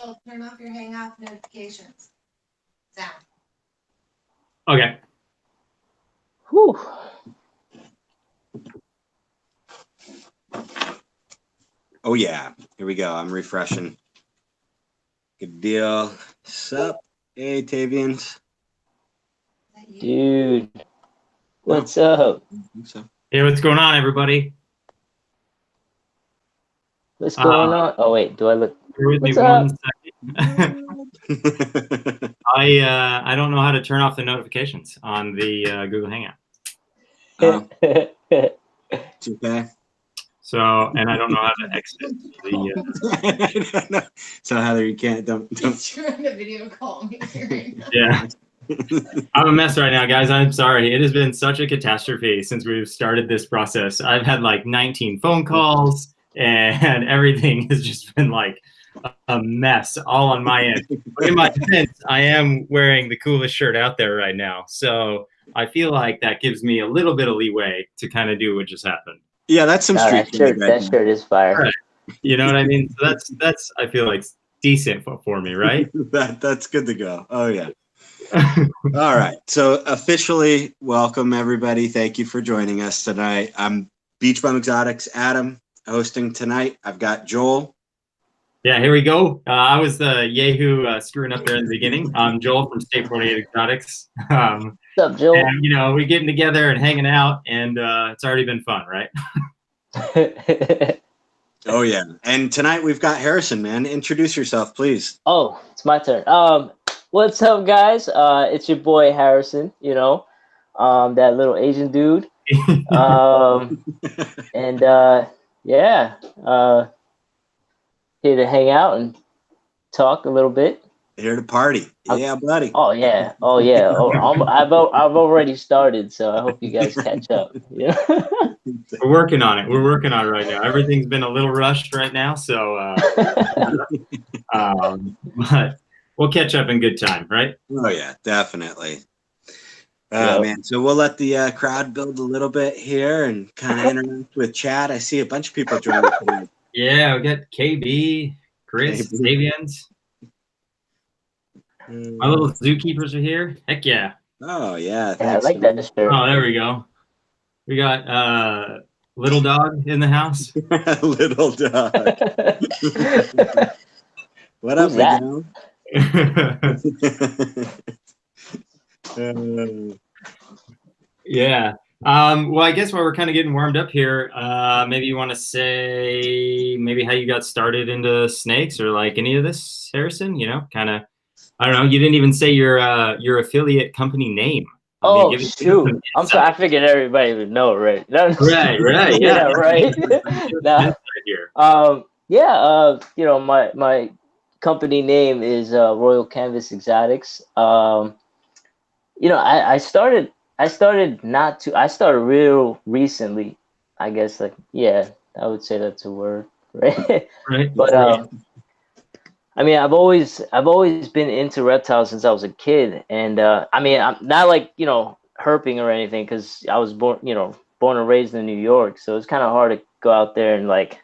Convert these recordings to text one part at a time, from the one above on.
turn off your Hangout notifications. Sound. Okay. Whew. Oh yeah, here we go. I'm refreshing. Good deal. Sup, hey Tavians. Dude, what's up? I think so. Hey, what's going on, everybody? What's going on? Oh wait, do I look? Bear with me What's up? 1 second. I don't know how to turn off the notifications on the Google Hangout. It's okay. So, and I don't know how to exit the. So Heather, you can't don't. He's trying to video call me right now. Yeah, I'm a mess right now, guys. I'm sorry. It has been such a catastrophe since we've started this process. I've had like 19 phone calls, and everything has just been like a mess all on my end. But in my defense, I am wearing the coolest shirt out there right now, so I feel like that gives me a little bit of leeway to kind of do what just happened. Yeah, that's some street that shirt is fire. Right. You know what I mean? So that's I feel like decent for me, right? That's good to go. Oh yeah. All right. So officially welcome everybody. Thank you for joining us tonight. I'm Beach Bum Xotics Adam hosting tonight. I've got Joel. Yeah, here we go. I was the Yahoo screwing up there in the beginning. I'm Joel from State 48 Exotics. What's up, Joel? And, we're getting together and hanging out, and it's already been fun, right? Oh yeah. And tonight we've got Harrison, man. Introduce yourself, please. Oh, it's my turn. What's up, guys? It's your boy Harrison. That little Asian dude. And yeah, here to hang out and talk a little bit. Here to party. Yeah, buddy. Oh yeah. I've already started, so I hope you guys catch up. Yeah. We're working on it. We're working on it right now. Everything's been a little rushed right now, so but we'll catch up in good time, right? Oh yeah, definitely. Man, so we'll let the crowd build a little bit here and kind of interact with chat. I see a bunch of people joining tonight. Yeah, we got KB, Chris, Savians. My little zookeepers are here. Heck yeah. Oh yeah. I like that shirt. Oh, there we go. We got Little Dog in the house. Little Dog. What Who's up, Miguel? Yeah. Well, I guess while we're kind of getting warmed up here, maybe you want to say maybe how you got started into snakes or like any of this, Harrison. Kind of. I don't know. You didn't even say your affiliate company name. Oh shoot! I'm sorry. I figured everybody would know, right? Right. Yeah, right. My company name is Royal Canvas Exotics. I started real recently. I guess I would say that's a word, right? Right. But I've always been into reptiles since I was a kid, and I'm not like herping or anything because I was born and raised in New York, so it's kind of hard to go out there and like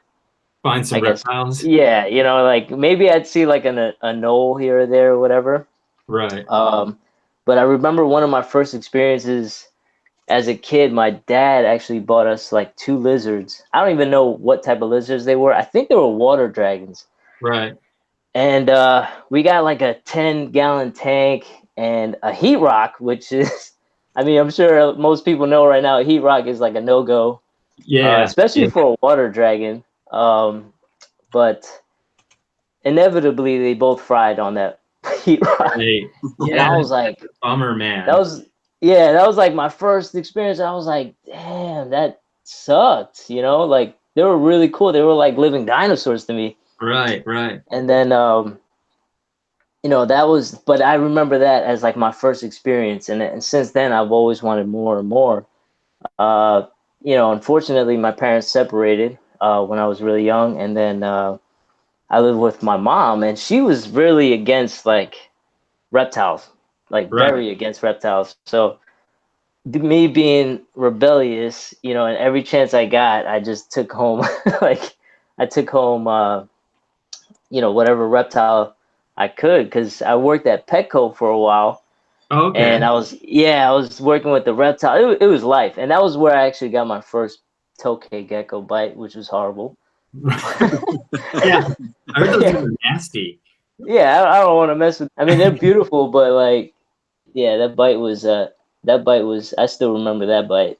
find some reptiles. Yeah, like maybe I'd see like a knoll here or there or whatever. Right. But I remember one of my first experiences as a kid. My dad actually bought us like 2 lizards. I don't even know what type of lizards they were. I think they were water dragons. Right. And we got like a 10-gallon tank and a heat rock, which is, I'm sure most people know right now, a heat rock is like a no-go. Yeah. Especially for a water dragon. But inevitably, they both fried on that heat rock. Right. Yeah, and I was like, bummer, man. That was like my first experience. I was like, damn, that sucked. Like they were really cool. They were like living dinosaurs to me. Right. And then, but I remember that as like my first experience. And since then, I've always wanted more and more. Unfortunately, my parents separated when I was really young. And then I lived with my mom, and she was really against like reptiles, like very against reptiles. So me being rebellious, and every chance I got, I just took home, whatever reptile I could, because I worked at Petco for a while. Okay. And I was working with the reptile. It was life. And that was where I actually got my first tokay gecko bite, which was horrible. Yeah, I heard those things are nasty. Yeah, I don't want to mess with. I mean, they're beautiful, but like, yeah, that bite was. I still remember that bite.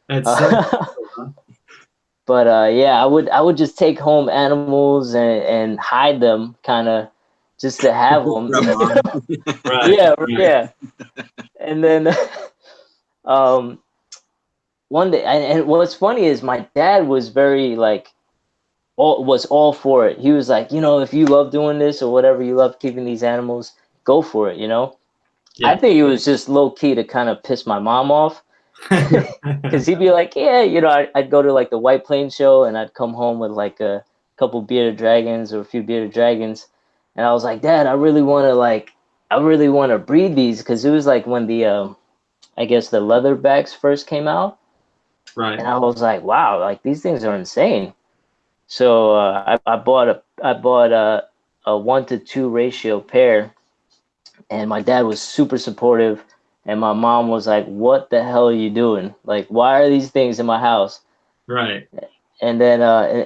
That's But yeah, I would just take home animals and hide them, kind of, just to have them. right. Yeah, Right. yeah. And then one day, and what's funny is my dad was very like, was all for it. He was like, if you love doing this or whatever, you love keeping these animals, go for it. Yeah. I think it was just low key to kind of piss my mom off, because he'd be like, yeah, I'd go to like the White Plains show, and I'd come home with like a couple bearded dragons or a few bearded dragons, and I was like, Dad, I really want to breed these, because it was like when the I guess the leatherbacks first came out. Right. And I was like, wow, like these things are insane. So I bought a 1-to-2 ratio pair, and my dad was super supportive, and my mom was like, what the hell are you doing? Like, why are these things in my house? Right. And then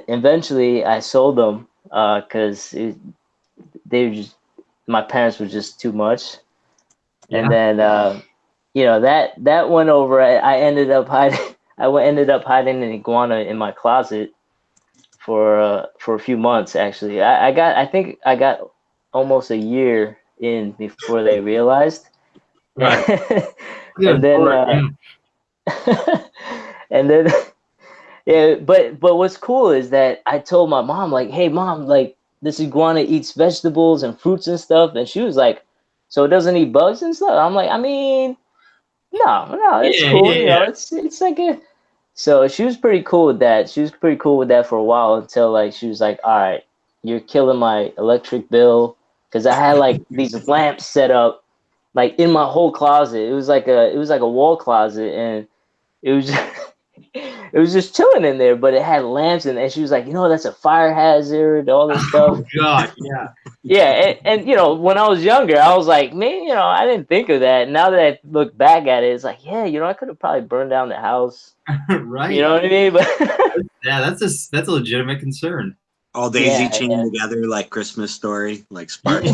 eventually I sold them, because my parents were just too much. Yeah. And then that went over. I ended up hiding an iguana in my closet for a few months, actually. I think I got almost a year in before they realized. Right. And then and then yeah, but what's cool is that I told my mom, like, hey mom, like this iguana eats vegetables and fruits and stuff, and she was like, so it doesn't eat bugs and stuff? I'm like, I mean, no, it's cool. It's like a. So she was pretty cool with that. She was pretty cool with that for a while, until like she was like, all right, you're killing my electric bill, because I had like these lamps set up like in my whole closet. It was like a wall closet, and it was it was just chilling in there, but it had lamps in it. And she was like, that's a fire hazard, all this stuff. Oh God, yeah. Yeah, and when I was younger, I was like, man, I didn't think of that. Now that I look back at it, it's like, yeah, I could have probably burned down the house. Right. You know what I mean? But yeah, that's a legitimate concern. All daisy chained together like Christmas Story, like sparks.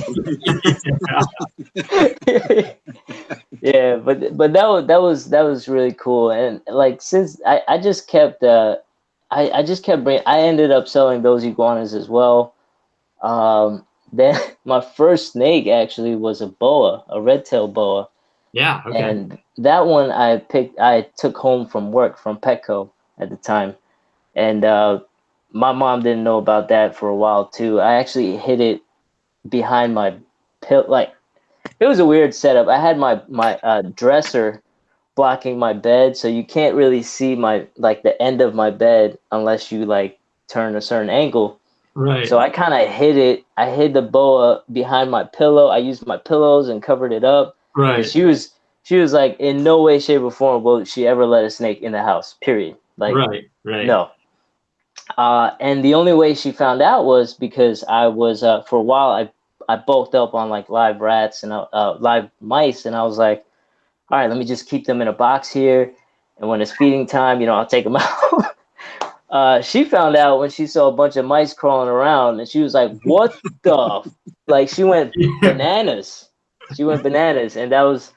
Yeah, but that was really cool. And like, since I just kept I just kept bringing. I ended up selling those iguanas as well. Then my first snake actually was a boa, a red-tailed boa. Yeah. Okay. And that one I took home from work from Petco at the time. And my mom didn't know about that for a while too. I actually hid it behind my pillow. Like, it was a weird setup. I had my dresser blocking my bed, so you can't really see the end of my bed unless you like turn a certain angle. Right. So I kind of hid it. I hid the boa behind my pillow. I used my pillows and covered it up. Right. She was like, in no way, shape, or form will she ever let a snake in the house. Period. Like, right. No. And the only way she found out was because I was for a while I bulked up on like live rats and live mice, and I was like, all right, let me just keep them in a box here, and when it's feeding time, I'll take them out. She found out when she saw a bunch of mice crawling around, and she was like, what the like, she went bananas. She went bananas, and that was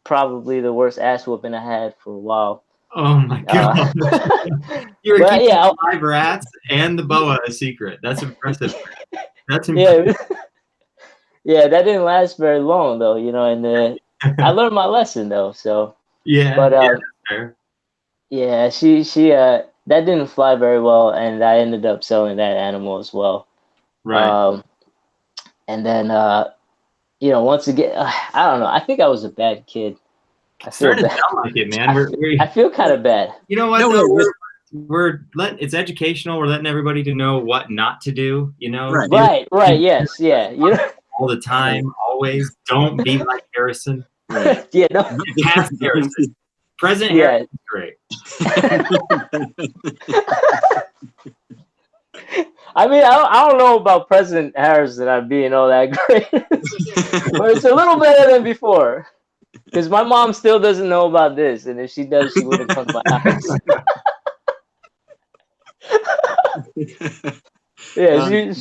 probably the worst ass whooping I had for a while. Oh my God. You were keeping live rats and the boa a secret. That's impressive. That's impressive. Yeah, that didn't last very long though, and I learned my lesson though. So yeah, but that's fair. Yeah, she that didn't fly very well, and I ended up selling that animal as well. Right. And then once again, I don't know. I think I was a bad kid. I feel bad. Sound like it, man. I feel kind of bad. You know what? No, we're letting, it's educational. We're letting everybody to know what not to do. Right. Yes. Yeah. All the time, always. Don't be like Harrison. Right. Yeah. No. Past Harrison. Present Harrison is great. I mean, I don't know about President Harris not being all that great, but it's a little better than before. Because my mom still doesn't know about this, and if she does, she wouldn't come to my house. Yeah,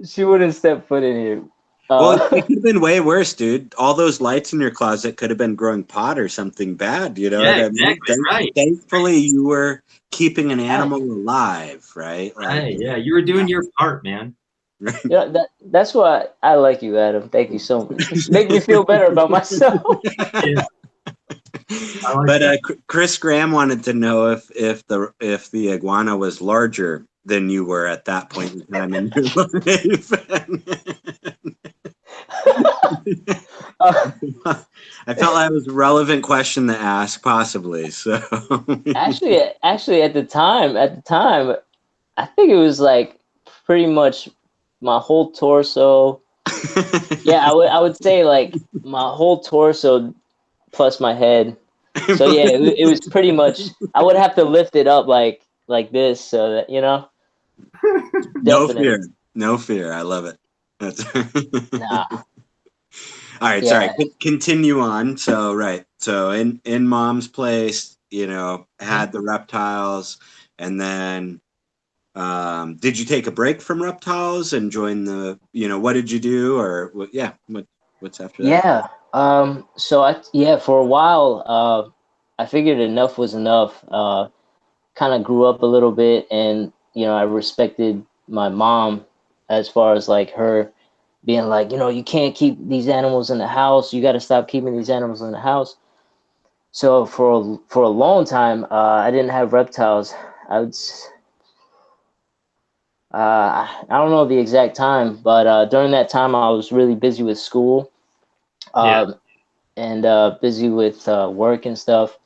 she wouldn't step foot in here. Well, it could have been way worse, dude. All those lights in your closet could have been growing pot or something bad. You know what I mean? Exactly, right. Thankfully, you were keeping an animal alive, right? Right. Yeah, you were doing your part, man. Yeah, that's why I like you, Adam. Thank you so much. Make me feel better about myself. Yeah. But Chris Graham wanted to know if the iguana was larger than you were at that point in time in your life. I felt that was a relevant question to ask, possibly. So actually, at the time, I think it was like pretty much my whole torso. Yeah, I would say like my whole torso plus my head. So yeah, it was pretty much. I would have to lift it up like this, so that No fear. I love it. Nah. All right, Yeah. sorry. Continue on. So right. So in mom's place, had the reptiles, and then did you take a break from reptiles and join the? What did you do, or what? Yeah. What's after that? Yeah. So for a while, I figured enough was enough. Kind of grew up a little bit, and I respected my mom as far as like her being like, you can't keep these animals in the house. You got to stop keeping these animals in the house. So for a long time, I didn't have reptiles. I don't know the exact time, but during that time, I was really busy with school, and busy with work and stuff.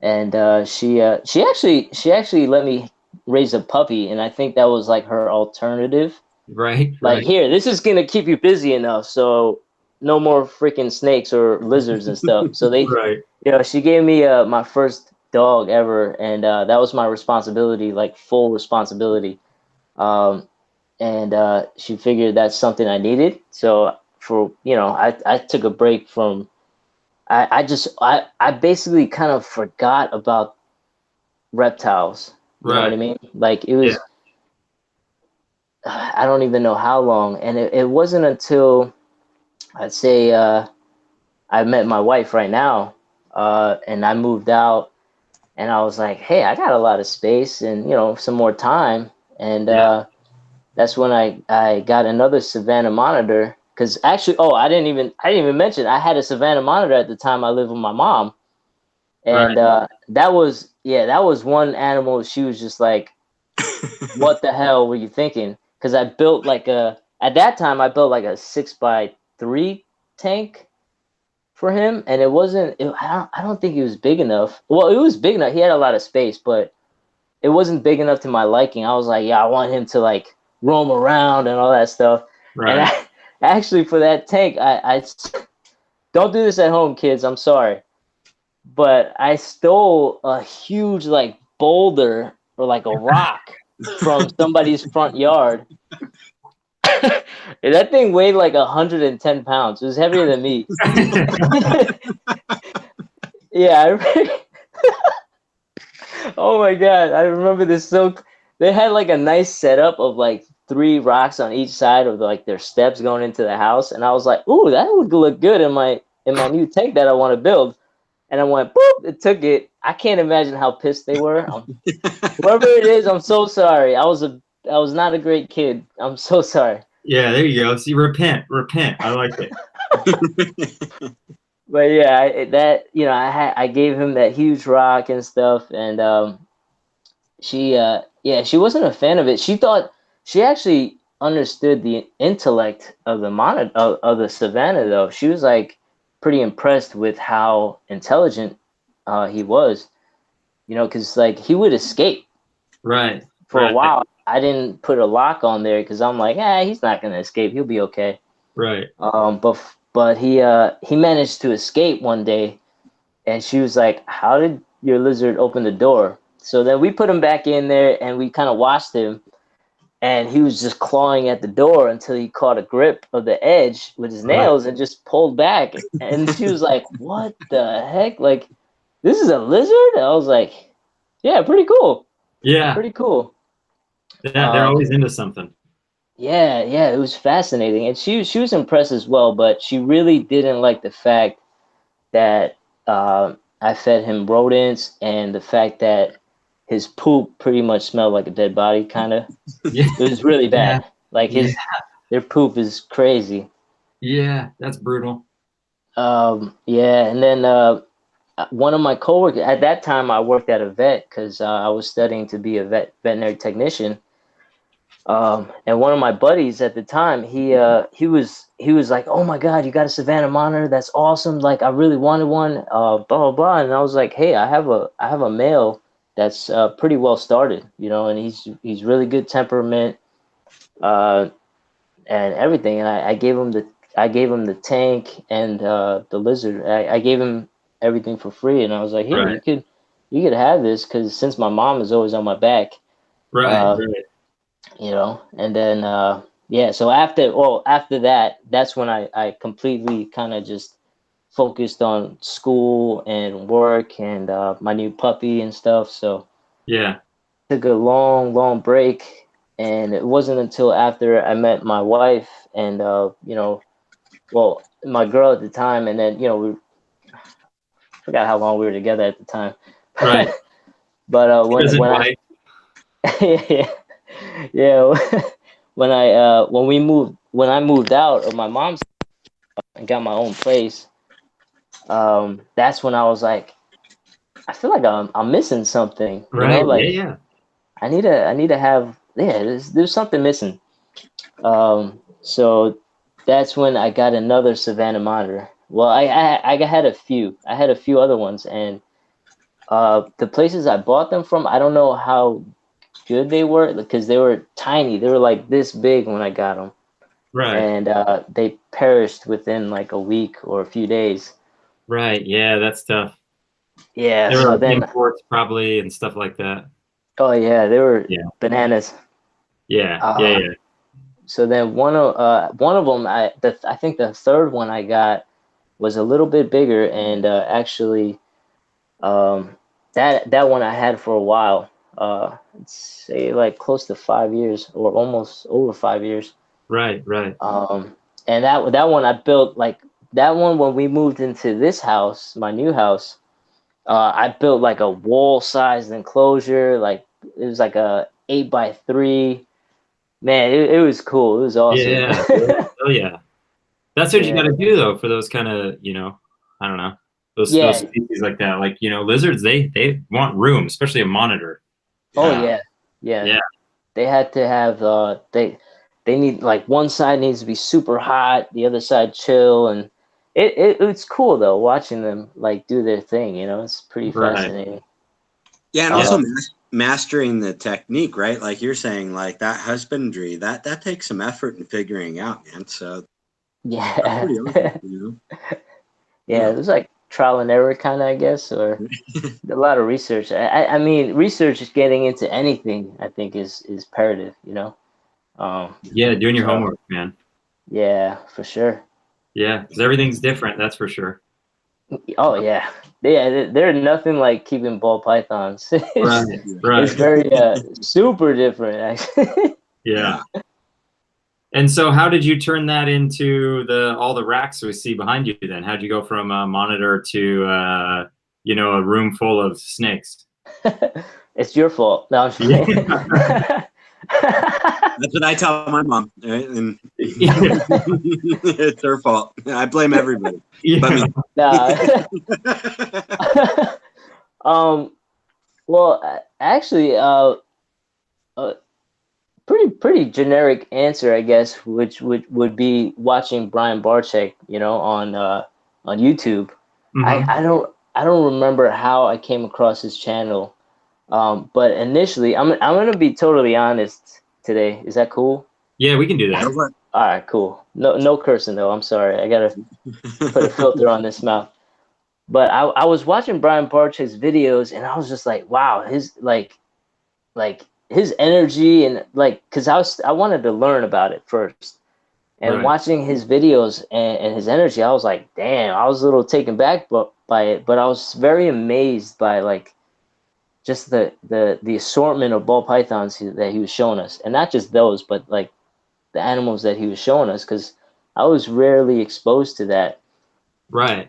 And she actually let me raise a puppy, and I think that was like her alternative. Right. Like, here, this is gonna keep you busy enough, so no more freaking snakes or lizards and stuff. So Right. she gave me my first dog ever, and that was my responsibility, like full responsibility. And she figured that's something I needed. So I took a break from. I basically kind of forgot about reptiles. You know what I mean? Like it was. I don't even know how long, and it wasn't until I'd say I met my wife right now, and I moved out, and I was like, hey, I got a lot of space and some more time, and that's when I got another Savannah monitor. Because actually, I didn't even mention I had a Savannah monitor at the time I lived with my mom, and that was one animal. She was just like, what the hell were you thinking? Because at that time I built like a 6x3 tank for him, and I don't think it was big enough. Well, it was big enough. He had a lot of space, but it wasn't big enough to my liking. I was like, yeah, I want him to like roam around and all that stuff. Right. And actually, for that tank, I don't do this at home, kids. I'm sorry, but I stole a huge like boulder or like a rock from somebody's front yard. That thing weighed like 110 pounds. It was heavier than me. Yeah. Oh my God. I remember this. So they had like a nice setup of like 3 rocks on each side of like their steps going into the house. And I was like, ooh, that would look good in my new tank that I want to build. And I went, boop, it took it. I can't imagine how pissed they were. Whoever it is, I'm so sorry. I was not a great kid. I'm so sorry. Yeah, there you go. See, repent. I like it. But yeah, I gave him that huge rock and stuff, and she wasn't a fan of it. She actually understood the intellect of the Savannah though. She was like pretty impressed with how intelligent he was, because like he would escape. Right. For a while, I didn't put a lock on there because I'm like, he's not gonna escape. He'll be okay. Right. But he managed to escape one day, and she was like, "How did your lizard open the door?" So then we put him back in there, and we kind of watched him. and he was just clawing at the door until he caught a grip of the edge with his nails and just pulled back. And she was like, "What the heck? Like, this is a lizard?" And I was like, "Yeah, pretty cool. Yeah. Pretty cool." Yeah, they're always into something. Yeah, it was fascinating, and she was impressed as well. But she really didn't like the fact that I fed him rodents, and the fact that his poop pretty much smelled like a dead body, kind of. Yeah. It was really bad. Like their poop is crazy. Yeah, that's brutal. Yeah, and then one of my coworkers at that time, I worked at a vet because I was studying to be a veterinary technician. And one of my buddies at the time, he was like, "Oh my God, you got a Savannah monitor? That's awesome! Like, I really wanted one." Blah blah blah. And I was like, "Hey, I have a male that's pretty well started, you know, and he's really good temperament, and everything." And I gave him the tank and the lizard. I gave him everything for free, and I was like, "Here, you could have this," because since my mom is always on my back, Right. you know. And then yeah, so after that, that's when I completely kind of just focused on school and work and my new puppy and stuff. So Yeah. took a long break, and it wasn't until after I met my wife and you know, well, my girl at the time, and then, you know, we forgot how long we were together at the time. Right. But when yeah, when I moved out of my mom's and got my own place, that's when I was like, I feel like I'm missing something, you know, Right. like Yeah. I need to have, there's something missing. So that's when I got another Savannah monitor. Well, I had a few other ones, and the places I bought them from, I don't know how good they were because they were tiny. They were like this big when I got them, Right. and they perished within like a week or a few days. Right. Yeah, that's tough. Yeah. There So were then, imports probably and stuff like that. oh yeah, they were bananas. Yeah. Yeah. So then one of them, I think the third one I got was a little bit bigger, and actually, that one I had for a while. Let's say like close to 5 years or almost over 5 years. Right. And that one I built, like that one when we moved into this house, my new house. I built like a wall-sized enclosure, like it was like a 8x3. Man, it was cool. It was awesome. Yeah. Oh yeah. That's what you got to do though for those kind of, you know, I don't know, those species like that. Like, you know, lizards, they want room, especially a monitor. Oh yeah. They had to have they need, like, one side needs to be super hot, the other side chill, and it's cool though watching them like do their thing. You know, it's pretty fascinating. Yeah, and also mastering the technique, right? Like you're saying, like that husbandry, that takes some effort in figuring out, man. So yeah, pretty awesome, you know? It was like trial and error, kind of, I guess, or a lot of research. I mean, research is getting into anything, I think, is imperative. You know. Yeah, doing your homework, man. Yeah, for sure. Yeah, because everything's different. That's for sure. Oh yeah. They're nothing like keeping ball pythons. Right. It's very super different, actually. Yeah. And so, how did you turn that into all the racks we see behind you? Then, how'd you go from a monitor to you know, a room full of snakes? It's your fault. No, I'm just kidding. That's what I tell my mom, right? And it's her fault. I blame everybody. Yeah. Well, actually, pretty generic answer, I guess, which would be watching Brian Barczyk, you know, on YouTube. Mm-hmm. I don't remember how I came across his channel. But initially, I'm gonna be totally honest today. Is that cool? Yeah, we can do that. All right, cool. No cursing though. I'm sorry. I gotta put a filter on this mouth. But I was watching Brian Barczyk's videos, and I was just like, wow, his like his energy and like, cause I wanted to learn about it first, and Right. watching his videos and his energy, I was like, damn, I was a little taken back by it, but I was very amazed by like just the assortment of ball pythons that he was showing us, and not just those, but like the animals that he was showing us, because I was rarely exposed to that. Right.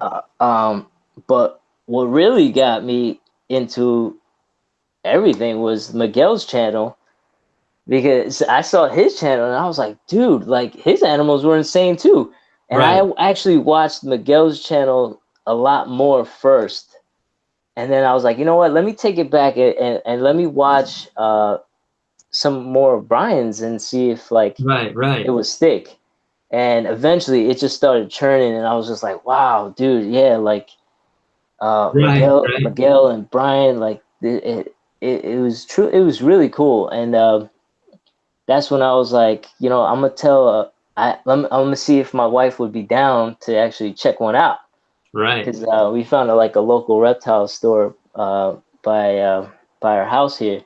But what really got me into everything was Miguel's channel, because I saw his channel and I was like, dude, like his animals were insane too. And Right. I actually watched Miguel's channel a lot more first. And then I was like, you know what? Let me take it back and let me watch some more of Brian's and see if like Right. it would stick. And eventually it just started churning and I was just like, wow, dude, yeah, like Right. Miguel and Brian, like it was true. It was really cool. And that's when I was like, you know, I'm gonna tell I'm gonna see if my wife would be down to actually check one out, Right. because we found like a local reptile store by our house here,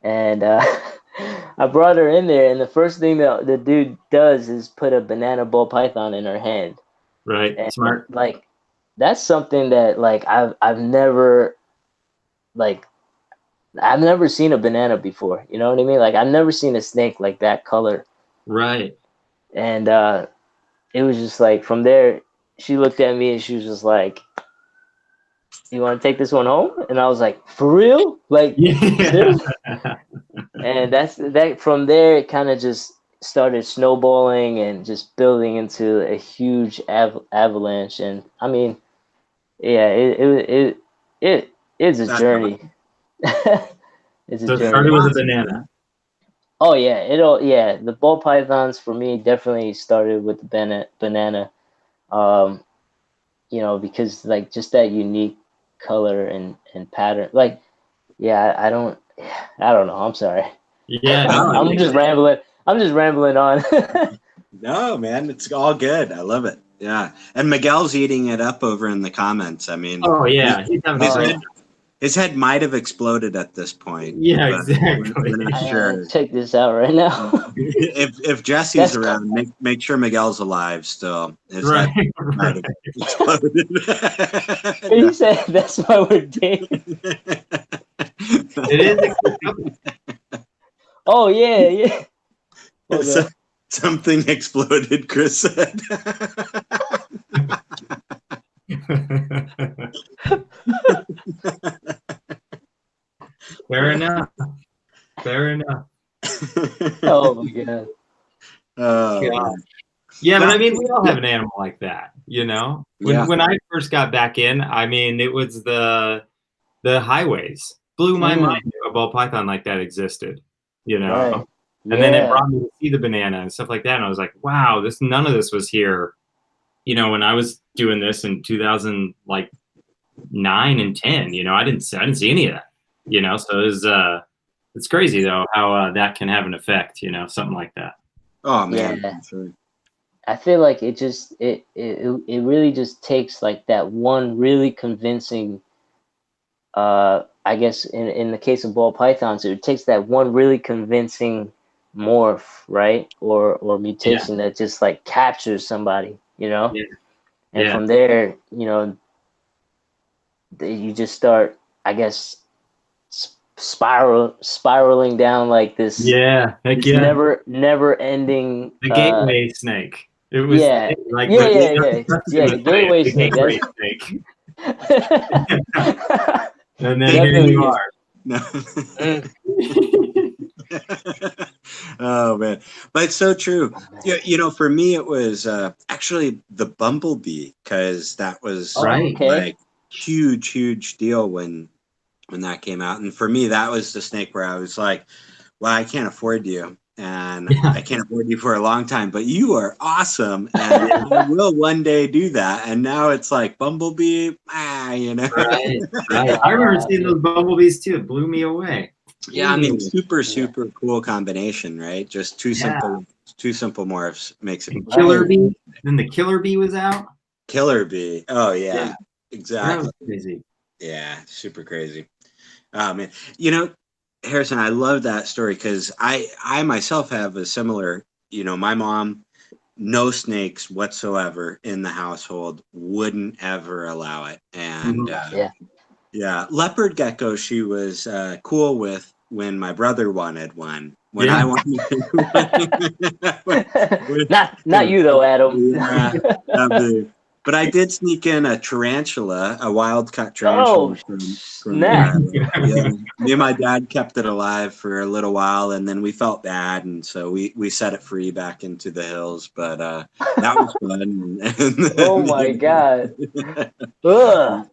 and I brought her in there, and the first thing that the dude does is put a banana ball python in her hand, Right. and Smart. like that's something that like I've never like I've never seen a banana before. You know what I mean? Like I've never seen a snake like that color. Right. And it was just like from there, she looked at me and she was just like, "You want to take this one home?" And I was like, "For real? Like Yeah. seriously?" And that's that. From there, it kind of just started snowballing and just building into a huge avalanche. And I mean, yeah, it's a That's journey. It's a So it journey. started with a banana. Oh yeah, the ball pythons for me definitely started with the banana. Um, you know, because like just that unique color and pattern. Like, yeah, I don't know. I'm sorry. Yeah. No, I I'm think just rambling. I'm just rambling on. No, man, it's all good. I love it. Yeah, and Miguel's eating it up over in the comments. I mean, Oh yeah. He's having a his great head, his head might have exploded at this point. Yeah, but exactly. we're not sure. Check this out right now. If Jesse's That's around, make sure Miguel's alive still. His Right. head might have exploded. He said that's why we're dating. It is a good company. Oh yeah. Hold So- on. Something exploded, Chris said. Fair enough. Fair enough. Oh my god. Oh, God. man. Yeah, but I mean, we all have an animal like that, you know. Yeah. When I first got back in, I mean, it was the highways blew my mind that a ball python like that existed, you know. Right. And then it Yeah. brought me to see the banana and stuff like that, and I was like, wow, none of this was here, you know, when I was doing this in 2009 and 10. You know, I didn't see any of that, you know. So it's crazy though how that can have an effect, you know, something like that. Oh man. Yeah. Sure. I feel like it just it really just takes like that one really convincing I guess in the case of ball pythons, it takes that one really convincing morph, right? Or mutation that just like captures somebody, you know? Yeah. And Yeah. from there, you know, you just start, I guess, spiraling down like this, Yeah, heck this yeah. never ending The gateway snake. It was yeah, like yeah, the the gateway snake. gateway snake. And then Definitely here you is. are. No. Oh man, but it's so true. Yeah, you know, for me it was actually the bumblebee, because that was Right. Okay. like huge deal when that came out. And for me, that was the snake where I was like, well, I can't afford you, and I can't afford you for a long time, but you are awesome, and I will one day do that. And now it's like bumblebee, you know. Right. I remember seeing those bumblebees too. It blew me away. Yeah, I mean, super cool combination, right? Just two Yeah. simple morphs makes it Killer bee. Then the killer bee was out. killer bee. Oh yeah, Yeah. That exactly. was crazy. Yeah, super crazy. Oh man, you know, Harrison, I love that story because I myself have a similar, my mom, no snakes whatsoever in the household, wouldn't ever allow it. And yeah, leopard gecko she was cool with when my brother wanted one. When I wanted not you though, Adam. Yeah, but I did sneak in a tarantula, a wild caught tarantula Oh, from snap. yeah. Me and my dad kept it alive for a little while, and then we felt bad, and so we set it free back into the hills. But that was fun. Oh my God. Ugh.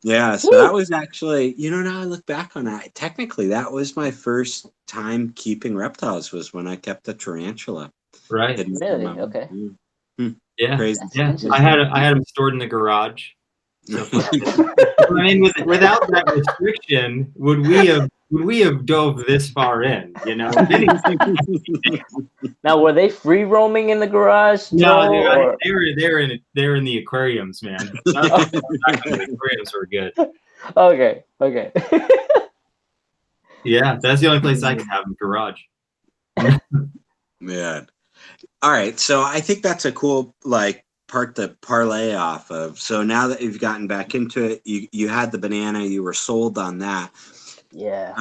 Yeah, so that was actually, now I look back on that. Technically, that was my first time keeping reptiles was when I kept a tarantula. Right. Really? Okay. Yeah. Crazy. Yeah. I had them stored in the garage. So I mean, without that restriction, would we have dove this far in? Now, were they free roaming in the garage, No, Joel, dude, they were in the aquariums, man. The aquariums were good. Okay. Yeah, that's the only place I can have them, garage. Man. All right, so I think that's a cool part to parlay off of. So now that you've gotten back into it, you had the banana, you were sold on that. Yeah.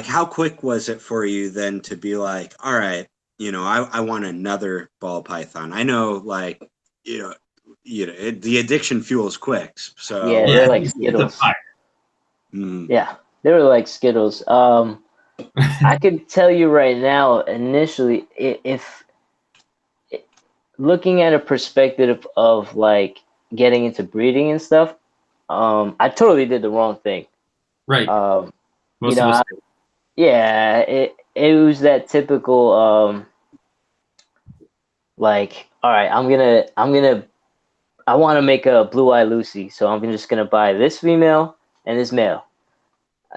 How quick was it for you then to be like, all right, I want another ball python. I know, the addiction fuels quick. So Yeah, they're like Skittles. Yeah, they were like Skittles. I can tell you right now, initially, if looking at a perspective of like getting into breeding and stuff, I totally did the wrong thing. Right. Most of us. Yeah, it was that typical all right, I want to make a Blue Eye Lucy, so I'm just gonna buy this female and this male.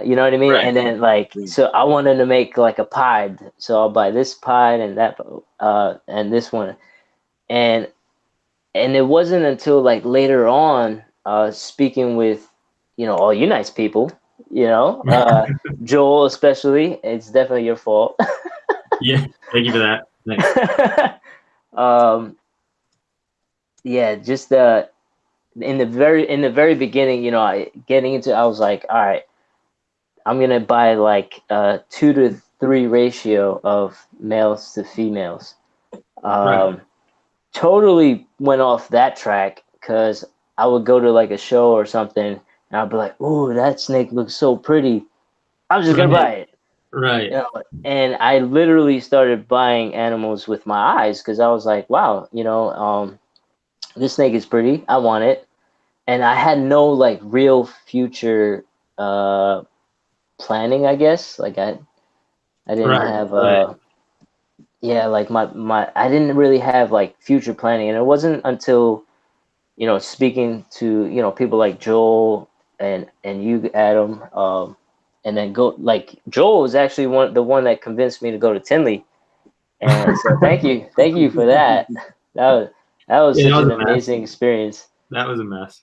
You know what I mean? Right. And then so I wanted to make like a pied, so I'll buy this pied and that and this one, and it wasn't until like later on, speaking with all you nice people, Joel especially, it's definitely your fault. Yeah, thank you for that. Thanks. Yeah, just in the very beginning, I was like, all right, I'm gonna buy like 2 to 3 ratio of males to females. Right. Totally went off that track because I would go to like a show or something and I'd be like, "Ooh, that snake looks so pretty. I'm just gonna buy it." Right. And I literally started buying animals with my eyes because I was like, "Wow, this snake is pretty. I want it." And I had no like real future planning, I guess. Like I didn't have yeah, like my I didn't really have like future planning, and it wasn't until speaking to people like Joel and you, Adam, and then Joel was actually the one that convinced me to go to Tinley, and so thank you for that. That was such an amazing experience. That was a mess.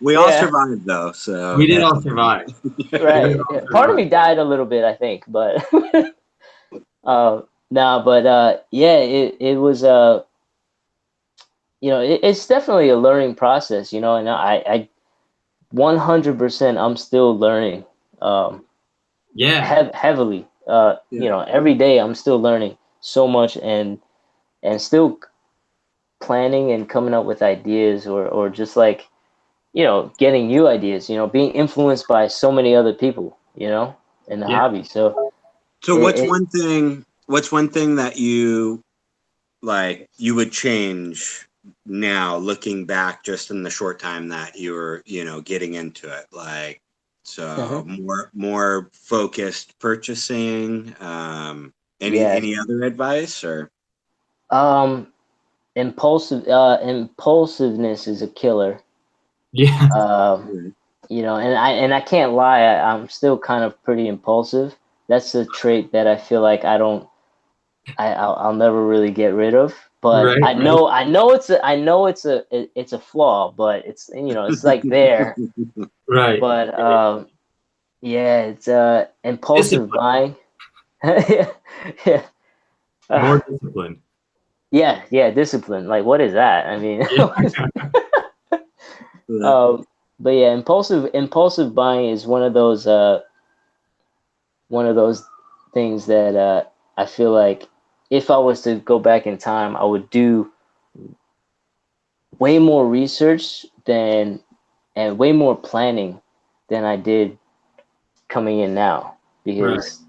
We all survived though, so we did all survive. Right. Part of me died a little bit, I think, but yeah, it was it's definitely a learning process, and I 100% I'm still learning. Heavily. Every day I'm still learning so much and still planning and coming up with ideas or just like getting new ideas, being influenced by so many other people, in the hobby. So what's one thing that you would change now, looking back just in the short time that you were getting into it, more focused purchasing, any other advice or impulsiveness is a killer. Yeah. And I can't lie, I'm still kind of pretty impulsive. That's a trait that I feel like I'll never really get rid of. but Right, I know it's a flaw, but it's it's like there. right. But yeah, it's impulsive Discipline. buying. Yeah, yeah. More discipline. Yeah, discipline. Like, what is that? I mean, but yeah, impulsive buying is one of those things that I feel like if I was to go back in time, I would do way more research than and way more planning than I did coming in now, because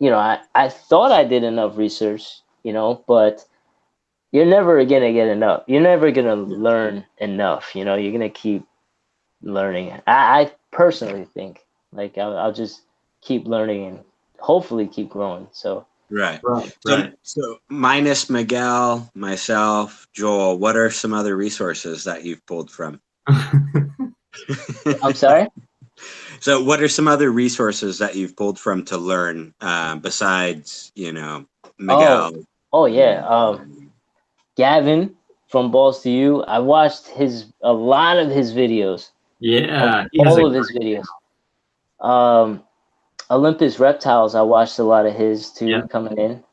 I thought I did enough research, but you're never gonna get enough. You're never gonna learn enough. You're gonna keep learning. I personally think like I'll just keep learning and hopefully keep growing. So Right. Right. So minus Miguel, myself, Joel, what are some other resources that you've pulled from? I'm sorry. So what are some other resources that you've pulled from to learn besides, Miguel? Oh yeah. Gavin from Balls to You. I watched a lot of his videos. Yeah. All of his videos. Olympus Reptiles, I watched a lot of his too, coming in.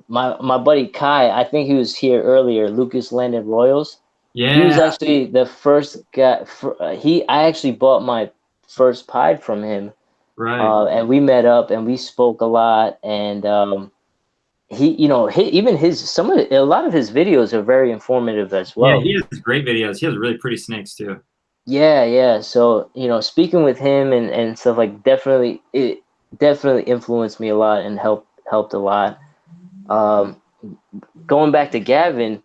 My buddy Kai, I think he was here earlier. Lucas Landed Royals. Yeah. He was actually the first guy. I actually bought my first pied from him. Right. And we met up and we spoke a lot. And a lot of his videos are very informative as well. Yeah, he has great videos. He has really pretty snakes too. Yeah. So, speaking with him and stuff, like, it definitely influenced me a lot and helped a lot. Going back to Gavin,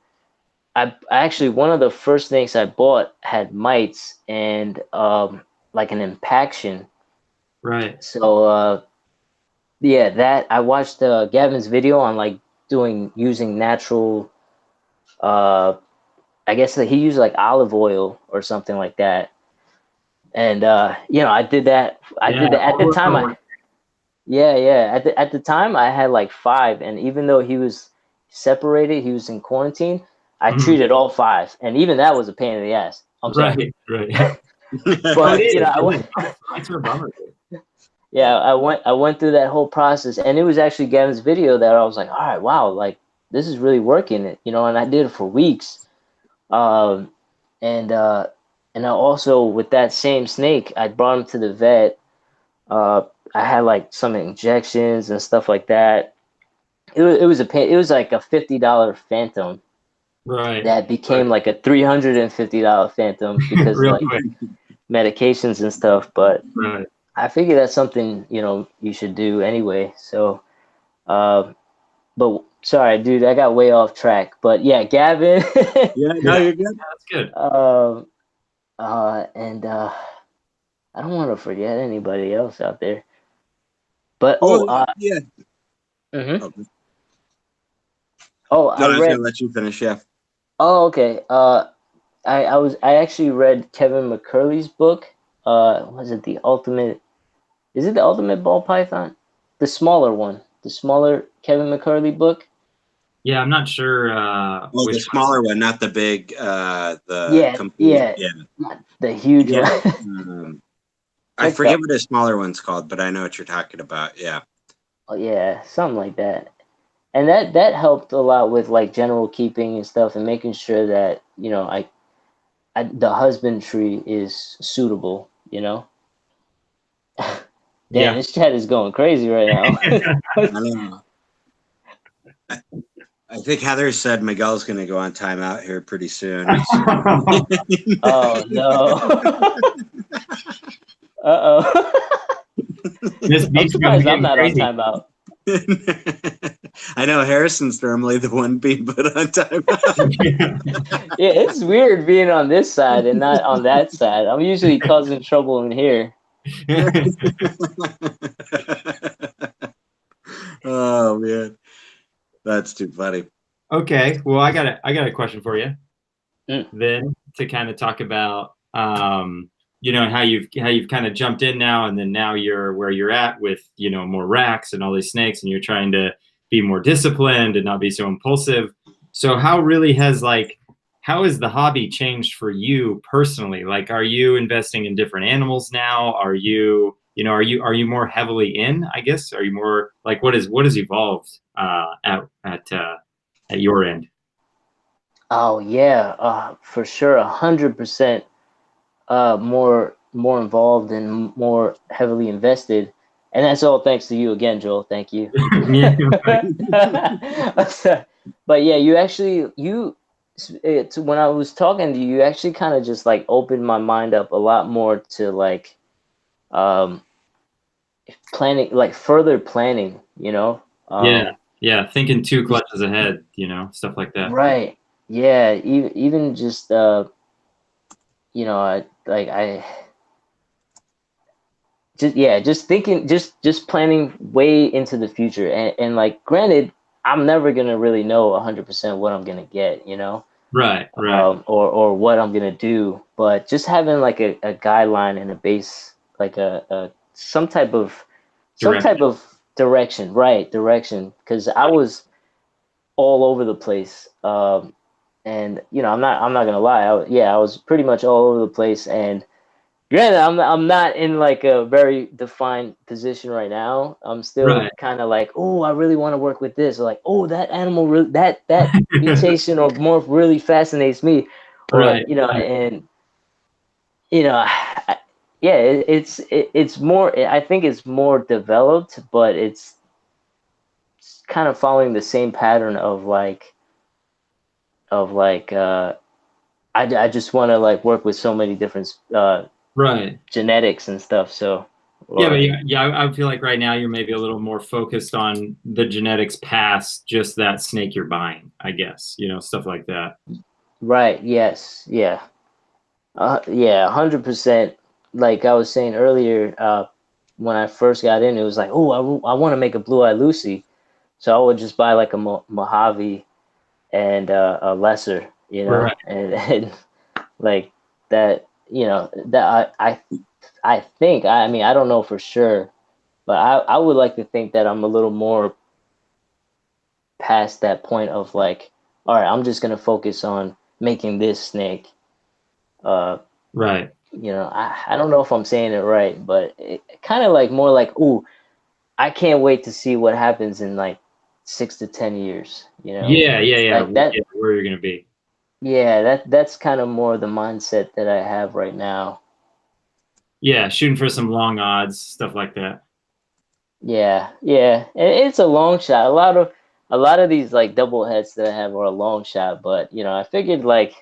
I actually, one of the first things I bought had mites and like an impaction. Right. So yeah, that I watched Gavin's video on like using natural I guess that he used like olive oil or something like that. And I did that. I did that at the time. At the time, I had like 5, and even though he was separated, he was in quarantine. I treated all 5, and even that was a pain in the ass. I'm sorry. Right. But I went. Yeah, I went through that whole process, and it was actually Gavin's video that I was like, all right, wow, like this is really working, and I did it for weeks. And I also, with that same snake, I brought him to the vet. I had like some injections and stuff like that. It was a pain. It was like a $50 phantom. Right. That became like a $350 phantom because of like medications and stuff. But I figure that's something you should do anyway. So, but sorry, dude, I got way off track. But yeah, Gavin. Yeah, no, you're good. That's good. And I don't want to forget anybody else out there. But yeah. Mm-hmm. Okay. Oh, I was gonna let you finish. Yeah. Oh, okay. I actually read Kevin McCurley's book. Was it the ultimate? Is it the ultimate ball python? The smaller one, the smaller Kevin McCurley book. Yeah, I'm not sure. The smaller one, not the big. Not the huge one. I forget what a smaller one's called, but I know what you're talking about. Yeah. Oh yeah, something like that. And that helped a lot with like general keeping and stuff, and making sure that the husbandry is suitable. Damn, this chat is going crazy right now. I don't know. I think Heather said Miguel's going to go on timeout here pretty soon. Oh no! This I'm surprised I'm not on timeout. I know Harrison's normally the one being put on timeout. Yeah, it's weird being on this side and not on that side. I'm usually causing trouble in here. Oh man, that's too funny. Okay, well, I got a question for you. Then to kind of talk about how you've kind of jumped in now, and then now you're where you're at with more racks and all these snakes, and you're trying to be more disciplined and not be so impulsive. So how has the hobby changed for you personally? Like, are you investing in different animals now? Are you more heavily in, I guess? Are you more like, what has evolved at your end? Oh yeah, for sure, 100% more involved and more heavily invested, and that's all thanks to you again, Joel. Thank you. Yeah. But yeah, when I was talking to you, you actually kind of just like opened my mind up a lot more to like um planning, like further planning, Yeah, thinking two clutches ahead, stuff like that. right. Yeah, even just I just thinking, just planning way into the future, and like, granted, I'm never gonna really know 100% what I'm gonna get, Right. or what I'm gonna do, but just having like a guideline and a base, like some type of direction, right? Direction, because I was all over the place, and I'm not gonna lie, I was pretty much all over the place, and granted, I'm not in like a very defined position right now. I'm still Right. kind of like, oh, I really want to work with this, or like, oh, that animal that mutation or morph really fascinates me, or Right. and yeah, it's more. I think it's more developed, but it's kind of following the same pattern of like I just want to like work with so many different Right. genetics and stuff. So Yeah, but I feel like right now you're maybe a little more focused on the genetics past just that snake you're buying, I guess, stuff like that. right. Yes. Yeah. Yeah. 100%. Like I was saying earlier, when I first got in, it was like, oh, I want to make a blue-eyed Lucy, so I would just buy like a Mojave and a lesser, Right. and like that, that I think, I mean, I don't know for sure, but I would like to think that I'm a little more past that point of like, all right, I'm just gonna focus on making this snake. Right. I don't know if I'm saying it right, but it kind of like more like, ooh, I can't wait to see what happens in like 6 to 10 years. Yeah. Like that. Yeah, where you're gonna be. Yeah, that's kind of more the mindset that I have right now. Yeah, shooting for some long odds, stuff like that. Yeah, yeah, and it's a long shot. A lot of these like double heads that I have are a long shot, but I figured like,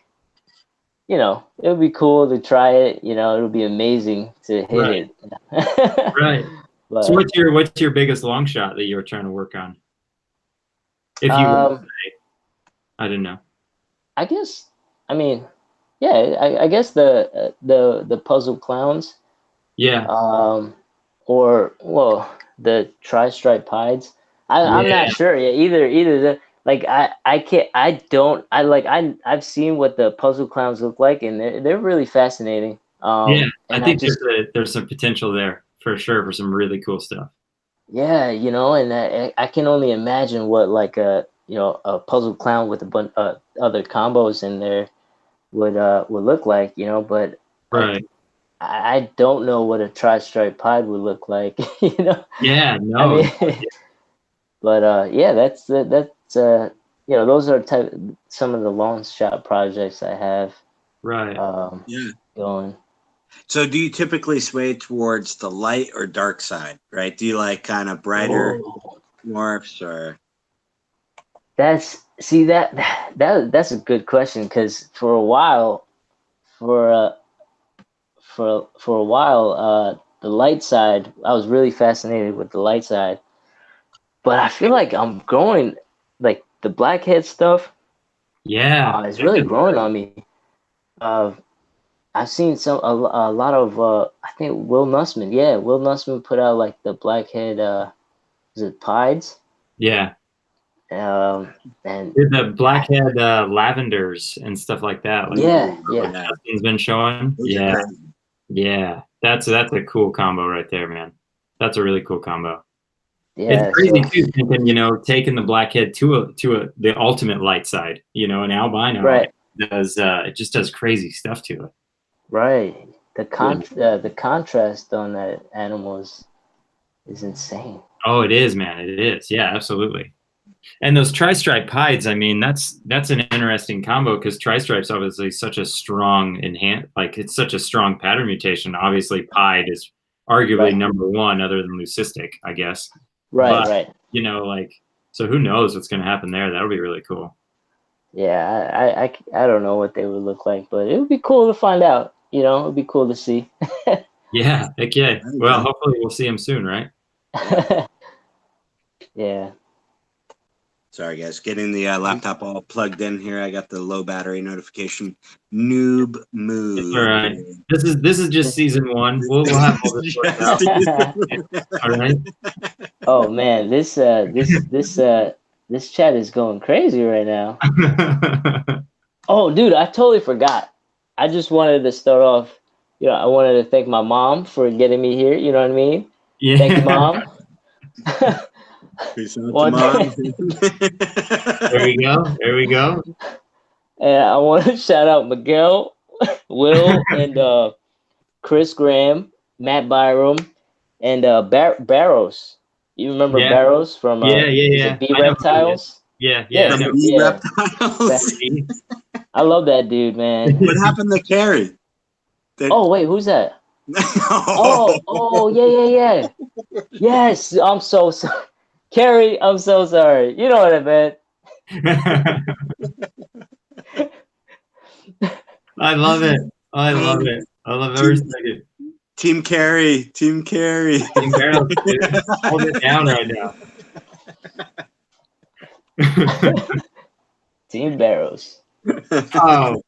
it would be cool to try it. It would be amazing to hit Right. it. Right. So But what's your biggest long shot that you're trying to work on? If you would um, say, I don't know. I guess, I mean, yeah, I guess the puzzle clowns, Yeah. or well, the tri-stripe pieds. I'm Yeah. not sure. Yeah, either the like I can't I don't I like I've seen what the puzzle clowns look like, and they're really fascinating. Yeah. I And I think just there's some potential there for sure for some really cool stuff. yeah, and I can only imagine what like a puzzle clown with a bunch other combos in there would look like, but like Right. I don't know what a tri-stripe pied would look like, Yeah, I no. mean, but yeah, those are some of the long shot projects I have Right. Yeah. going. So do you typically sway towards the light or dark side, right? Do you like kind of brighter Oh, morphs or? That's a good question, because for a while, for a while, the light side, I was really fascinated with the light side, but I feel like I'm growing, like the blackhead stuff. Yeah. It's really growing on me. Uh, I've seen a lot of I think Will Nussman. Yeah, Will Nussman put out like the blackhead. Is it pieds? Yeah. And Did the blackhead lavenders and stuff like that. Like yeah, what yeah, Justin's been showing. Those are Yeah. great. Yeah. That's a cool combo right there, man. That's a really cool combo. Yeah, It's crazy so too, thinking, taking the blackhead to the ultimate light side. An albino right, does it just does crazy stuff to it. right. Yeah. The contrast on that animal is insane. Oh, it is, man. It is. Yeah, absolutely. And those tri-stripe hides, I mean, that's an interesting combo because tri-stripe's obviously such a strong it's such a strong pattern mutation. Obviously, pied is arguably Right, number one, other than leucistic, I guess. right, But right. so who knows what's going to happen there? That'll be really cool. Yeah, I don't know what they would look like, but it would be cool to find out. You know, it'd be cool to see. Yeah, heck yeah. There you Well, go. hopefully we'll see him soon, right? Yeah. Sorry, guys. Getting the laptop all plugged in here. I got the low battery notification. Noob mood. It's all right. This is just season one. We'll have all this worked out. All right. Oh man, this chat is going crazy right now. Oh, dude, I totally forgot. I just wanted to start off. I wanted to thank my mom for getting me here. You know what I mean? Yeah. Thank you, mom. Peace out, One- Mom. There we go. There we go. And I want to shout out Miguel, Will, and Chris Graham, Matt Byram, and Barrows. You remember Yeah. Barrows from Yeah. is it B I know who he is. Reptiles? Yeah. Yeah. I know. From Yeah. reptiles. I love that dude, man. What happened to Carrie? Oh wait, who's that? Oh, yeah. Yes, I'm so sorry. Carrie, I'm so sorry. You know what I meant. I love it. I love it. I love every second. Team Carrie. Team Carrie. Team Barrels, dude. Hold it down right now. Team Barrows. Oh,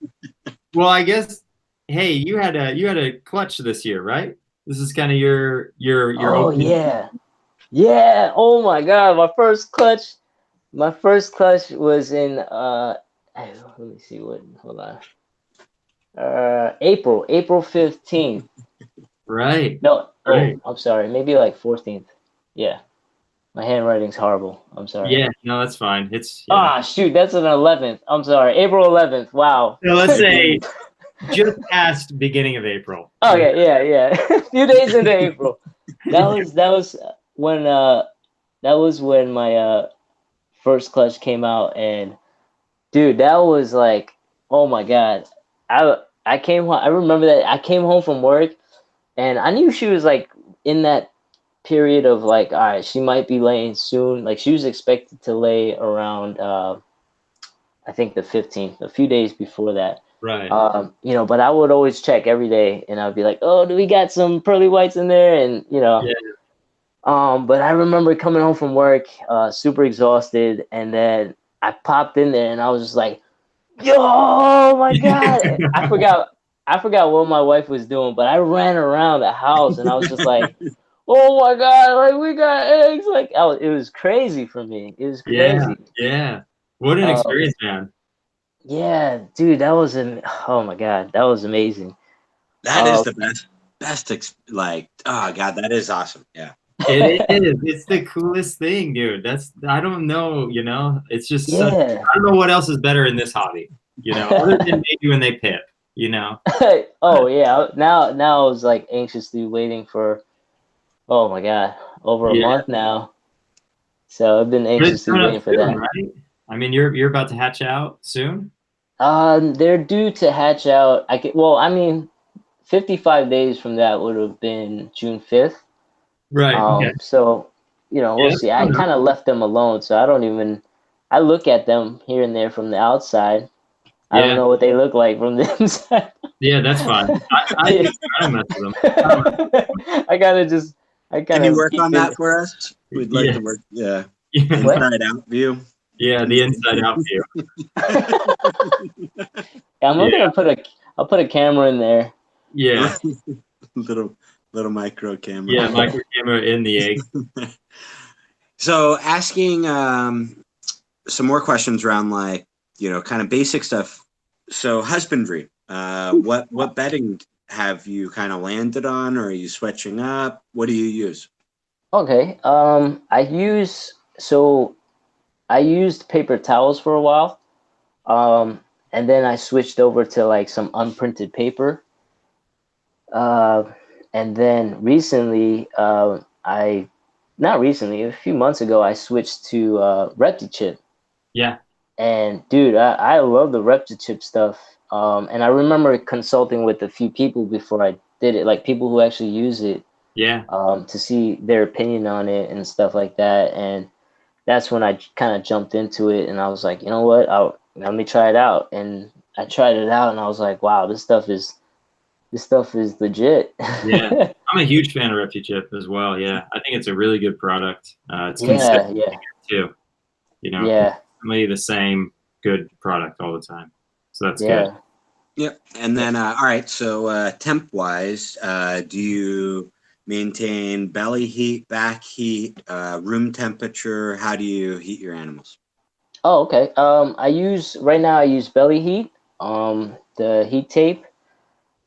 well, I guess. Hey, you had a clutch this year, right? This is kind of your Oh opening. yeah. Oh my God, my first clutch was in let me see hold on. April 15th. Right. No, Right. I'm sorry, maybe like 14th. Yeah, my handwriting's horrible. I'm sorry. Yeah. No, that's fine. It's Shoot, that's an 11th. I'm sorry, April 11th. Wow. So let's say just past beginning of April. Okay, yeah. A few days into April. That was when my first clutch came out, and dude, that was like, oh my God. I came home. I remember that I came home from work, and I knew she was like in that period of like, all right, she might be laying soon. Like she was expected to lay around I think the 15th, a few days before that. Right. But I would always check every day, and I'd be like, oh, do we got some pearly whites in there? And Yeah. but I remember coming home from work, super exhausted, and then I popped in there, and I was just like, yo, oh my God. I forgot what my wife was doing, but I ran around the house, and I was just like, oh my God, like we got eggs. Like it was crazy for me. It was crazy. Yeah. What an experience, man. Yeah, dude, oh my God, that was amazing. That is the best. Oh God, that is awesome. Yeah. It is. It's the coolest thing, dude. I don't know, it's just Yeah. I don't know what else is better in this hobby, other than maybe when they pip, Oh yeah. Now I was like anxiously waiting for, oh my God, over a month now. So I've been anxiously waiting for that. Right? I mean, you're about to hatch out soon. They're due to hatch out. 55 days from that would have been June 5th. Right. Okay. So, we'll see. I kind of left them alone, so I look at them here and there from the outside. I don't know what they look like from the inside. Yeah, that's fine. I don't mess with them. Can you work on that for us? We'd like to work. Yeah. Inside out view. Yeah, the inside out view. I'll put a camera in there. Yeah. little micro camera. Yeah, micro camera in the egg. So asking some more questions around kind of basic stuff. So husbandry, what bedding have you kind of landed on, or are you switching up? What do you use? Okay. I used paper towels for a while. And then I switched over to like some unprinted paper. Uh, and then recently, not recently, a few months ago, I switched to ReptiChip. Yeah. And dude, I love the ReptiChip stuff. And I remember consulting with a few people before I did it, like people who actually use it, Yeah. to see their opinion on it and stuff like that. And that's when I kind of jumped into it, and I was like, you know what, let me try it out. And I tried it out, and I was like, wow, this stuff is legit. Yeah. I'm a huge fan of ReptiChip as well. Yeah. I think it's a really good product. It's Yeah, consistent yeah, too. You know, yeah, consistently the same good product all the time. So that's good. yeah. Yep. And then, all right. So, temp wise, do you maintain belly heat, back heat, room temperature? How do you heat your animals? Oh, okay. Right now I use belly heat, the heat tape.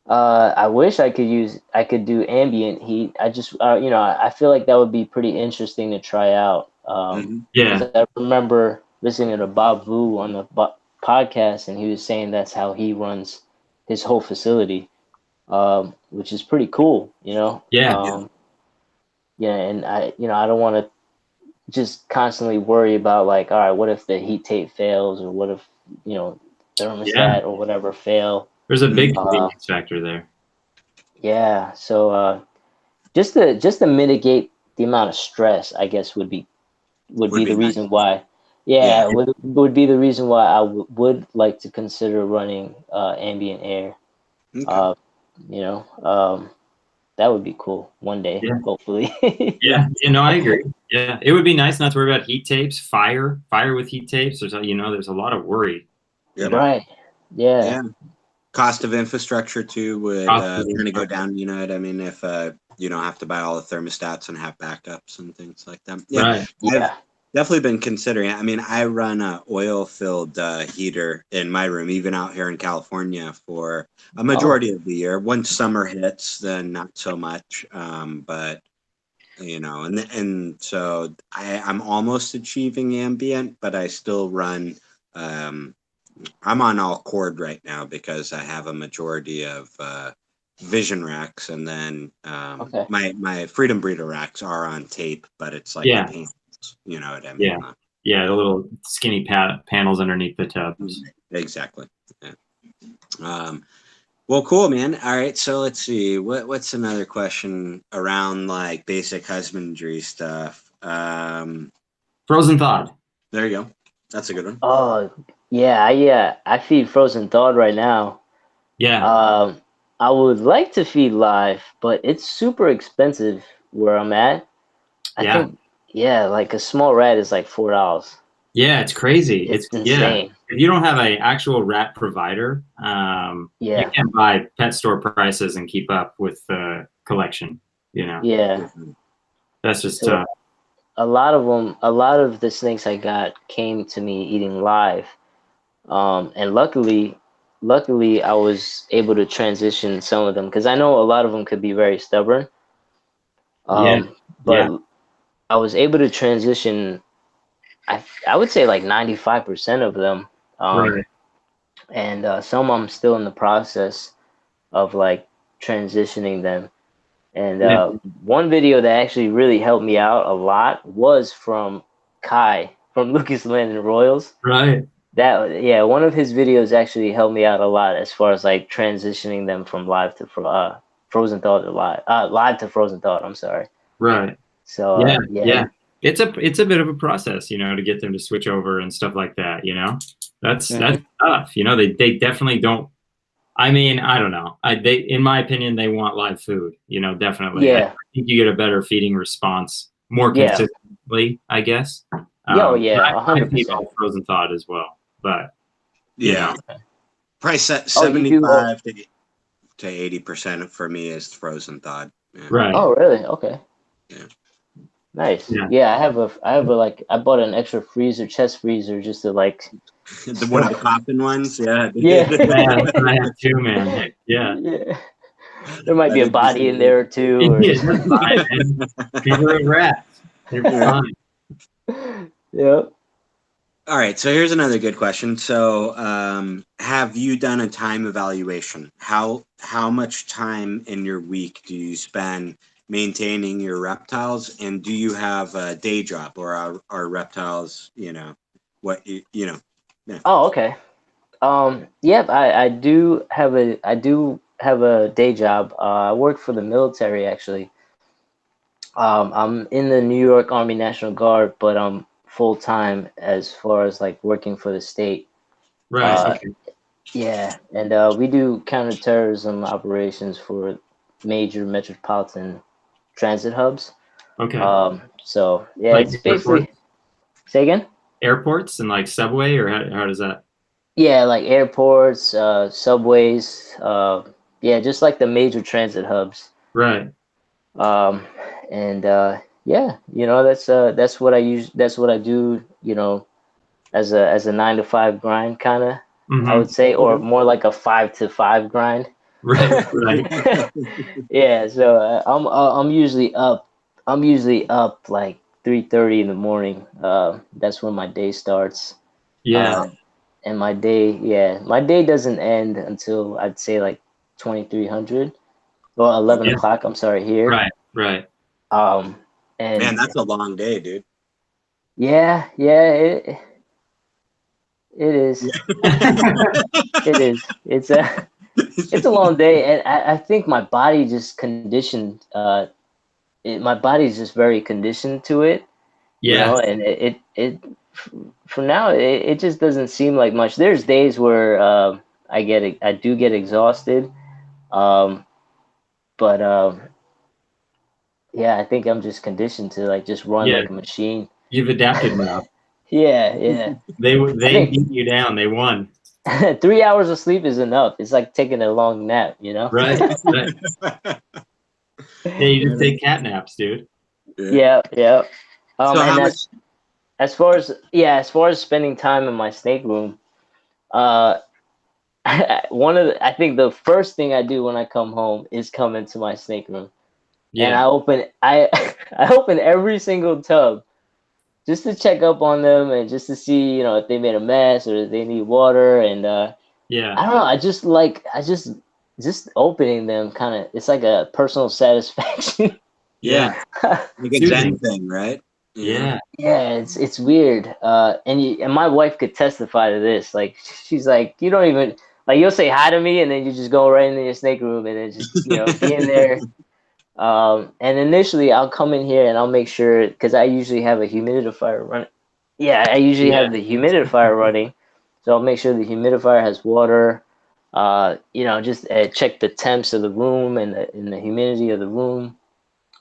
I wish I could do ambient heat. I just, I feel like that would be pretty interesting to try out. Mm-hmm. Yeah. Because I remember listening to Bob Vu on the podcast, and he was saying that's how he runs his whole facility, which is pretty cool, you know. Yeah. Yeah, and I don't want to just constantly worry about like, all right, what if the heat tape fails, or what if Yeah. thermostat or whatever fail. There's a big Uh, convenience factor there. yeah, so just to mitigate the amount of stress, I guess would Would be be the nice. reason why. Yeah. Yeah, would be the reason why I would like to consider running ambient air. Okay. Uh, that would be cool one day, Yeah. hopefully. Yeah. You know, I agree. Yeah. It would be nice not to worry about heat tapes, fire with heat tapes. There's a lot of worry. Yep. Right. Yeah. Yeah. Cost of infrastructure too would Cost of kind of go infrastructure. down. You know what I mean? If you don't have to buy all the thermostats and have backups and things like that. Yeah. Right. Yeah. I've definitely been considering it. I mean, I run a oil-filled heater in my room, even out here in California, for a majority of the year. Once summer hits, then not so much. But and so I'm almost achieving ambient, but I still run. I'm on all cord right now because I have a majority of vision racks, and then Okay. my Freedom Breeder racks are on tape, but it's like Yeah. the panels. You know what I mean? Yeah. Yeah. The little skinny panels underneath the tubs. Exactly. Yeah. Well, cool, man. All right, so let's see. What's another question around like basic husbandry stuff? Frozen thawed. There you go. That's a good one. Oh, yeah. I feed frozen thawed right now. Yeah. I would like to feed live, but it's super expensive where I'm at. I think, yeah, like a small rat is like $4. Yeah, it's crazy. It's yeah. insane. If you don't have an actual rat provider, you Yeah. can't buy pet store prices and keep up with the collection. You know, Yeah. that's just So a lot of the snakes I got came to me eating live. And luckily I was able to transition some of them, because I know a lot of them could be very stubborn. Yeah. But I was able to transition, I would say like 95% of them. Right. And some I'm still in the process of like transitioning them. And Yeah. one video that actually really helped me out a lot was from Kai from Lucas Landon Royals. Right. One of his videos actually helped me out a lot as far as like transitioning them from live to frozen thawed to live to frozen thawed. I'm sorry. Right. So Yeah. It's a bit of a process, to get them to switch over and stuff like that. That's tough. They definitely don't. I mean, I don't know. In my opinion, they want live food. Definitely. Yeah. I think you get a better feeding response more consistently, I guess. I 100% 100%. frozen thawed as well, but Price at 75 to 80% for me is frozen thawed. Yeah. Right. Oh, really? Okay. Yeah. Nice. Yeah. Yeah, I bought an extra chest freezer, just to like. One of the popping ones, yeah. Yeah. I have two, man. Yeah. Yeah. There might be a body in there or two. Or... Yeah, that's fine, man. Cover of rats. You're fine. Yep. All right, so here's another good question. So, have you done a time evaluation? How much time in your week do you spend maintaining your reptiles, and do you have a day job, or are reptiles, what you know? Yeah. Oh, okay. Yep. I do have a day job. I work for the military actually. I'm in the New York Army National Guard, but I'm full time as far as like working for the state. Right. Okay. Yeah, and we do counterterrorism operations for major metropolitan transit hubs. Okay. So yeah, Like it's basically. Say again? Airports and like subway, or how does that? Yeah, like airports, subways. Yeah, just like the major transit hubs. Right. Um, and yeah, that's what I use. That's what I do. As a 9 to 5 grind kind of. I would say, or more like a 5 to 5 grind. Right. Right. Yeah, so I'm usually up. I'm usually up like 3:30 in the morning. That's when my day starts. Yeah. And my day doesn't end until I'd say like 2300 or 11 o'clock. I'm sorry, here. Right. Right. And Man, that's a long day, dude. yeah, it is. It is. It's a long day, and I think my body just conditioned. My body's just very conditioned to it. Yeah. And it for now it just doesn't seem like much. There's days where I do get exhausted, but yeah, I think I'm just conditioned to like just run like a machine. You've adapted now. Yeah. They beat you down. They won. 3 hours of sleep is enough. It's like taking a long nap, Right. Right. Yeah, you just take cat naps, dude. Yeah. So And as far as spending time in my snake room, I think the first thing I do when I come home is come into my snake room. Yeah. And I open every single tub just to check up on them and just to see, if they made a mess or if they need water. And I don't know, I just opening them kind of, it's like a personal satisfaction. Yeah. Like a Zen thing, right? Yeah. Yeah, it's weird. And my wife could testify to this. Like, she's like, you don't even, like, you'll say hi to me and then you just go right into your snake room and then just, be in there. And initially I'll come in here and I'll make sure, because I usually have a humidifier running. Yeah, I usually have the humidifier running. So I'll make sure the humidifier has water. Just check the temps of the room and the humidity of the room.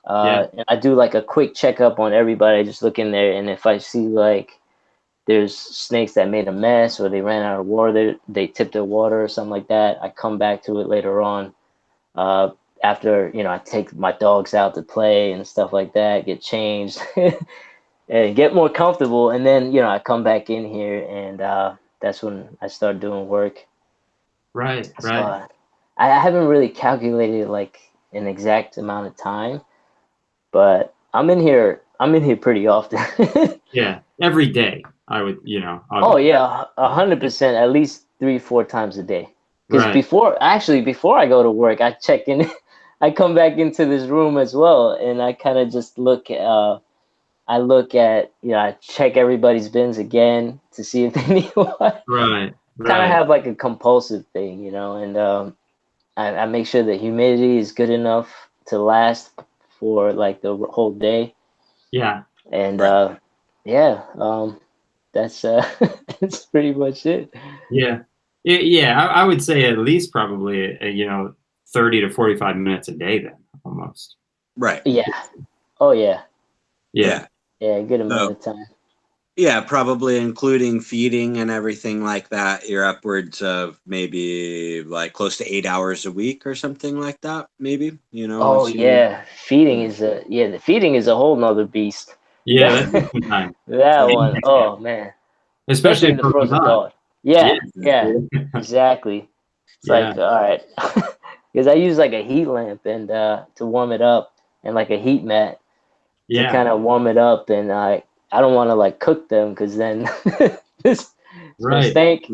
And I do like a quick checkup on everybody. I just look in there, and if I see like there's snakes that made a mess or they ran out of water, they tipped their water or something like that, I come back to it later on. After I take my dogs out to play and stuff like that, get changed and get more comfortable, and then I come back in here, and that's when I start doing work. Right. So, Right. I haven't really calculated like an exact amount of time, but I'm in here pretty often. Yeah. Every day, I would. Oh yeah, 100%. At least 3-4 times a day. Because Right. before I go to work, I check in. I come back into this room as well, and I kind of just look. I check everybody's bins again to see if they need water. Right. Kind of have like a compulsive thing, and I make sure the humidity is good enough to last for like the whole day. Yeah. And that's that's pretty much it. Yeah. Yeah. I would say at least probably 30 to 45 minutes a day then, almost. Right. Yeah. Oh yeah. Yeah. Yeah, a good amount of time. Yeah, probably including feeding and everything like that. You're upwards of maybe like close to 8 hours a week or something like that. Maybe, Oh yeah, feeding is the feeding is a whole nother beast. Yeah, that's some time. That one, oh man, Especially in the frozen thought. Yeah, exactly. It's like, all right, because I use like a heat lamp and to warm it up, and like a heat mat to Yeah. kind of warm it up, and I don't want to like cook them because then it's gonna Right. stink.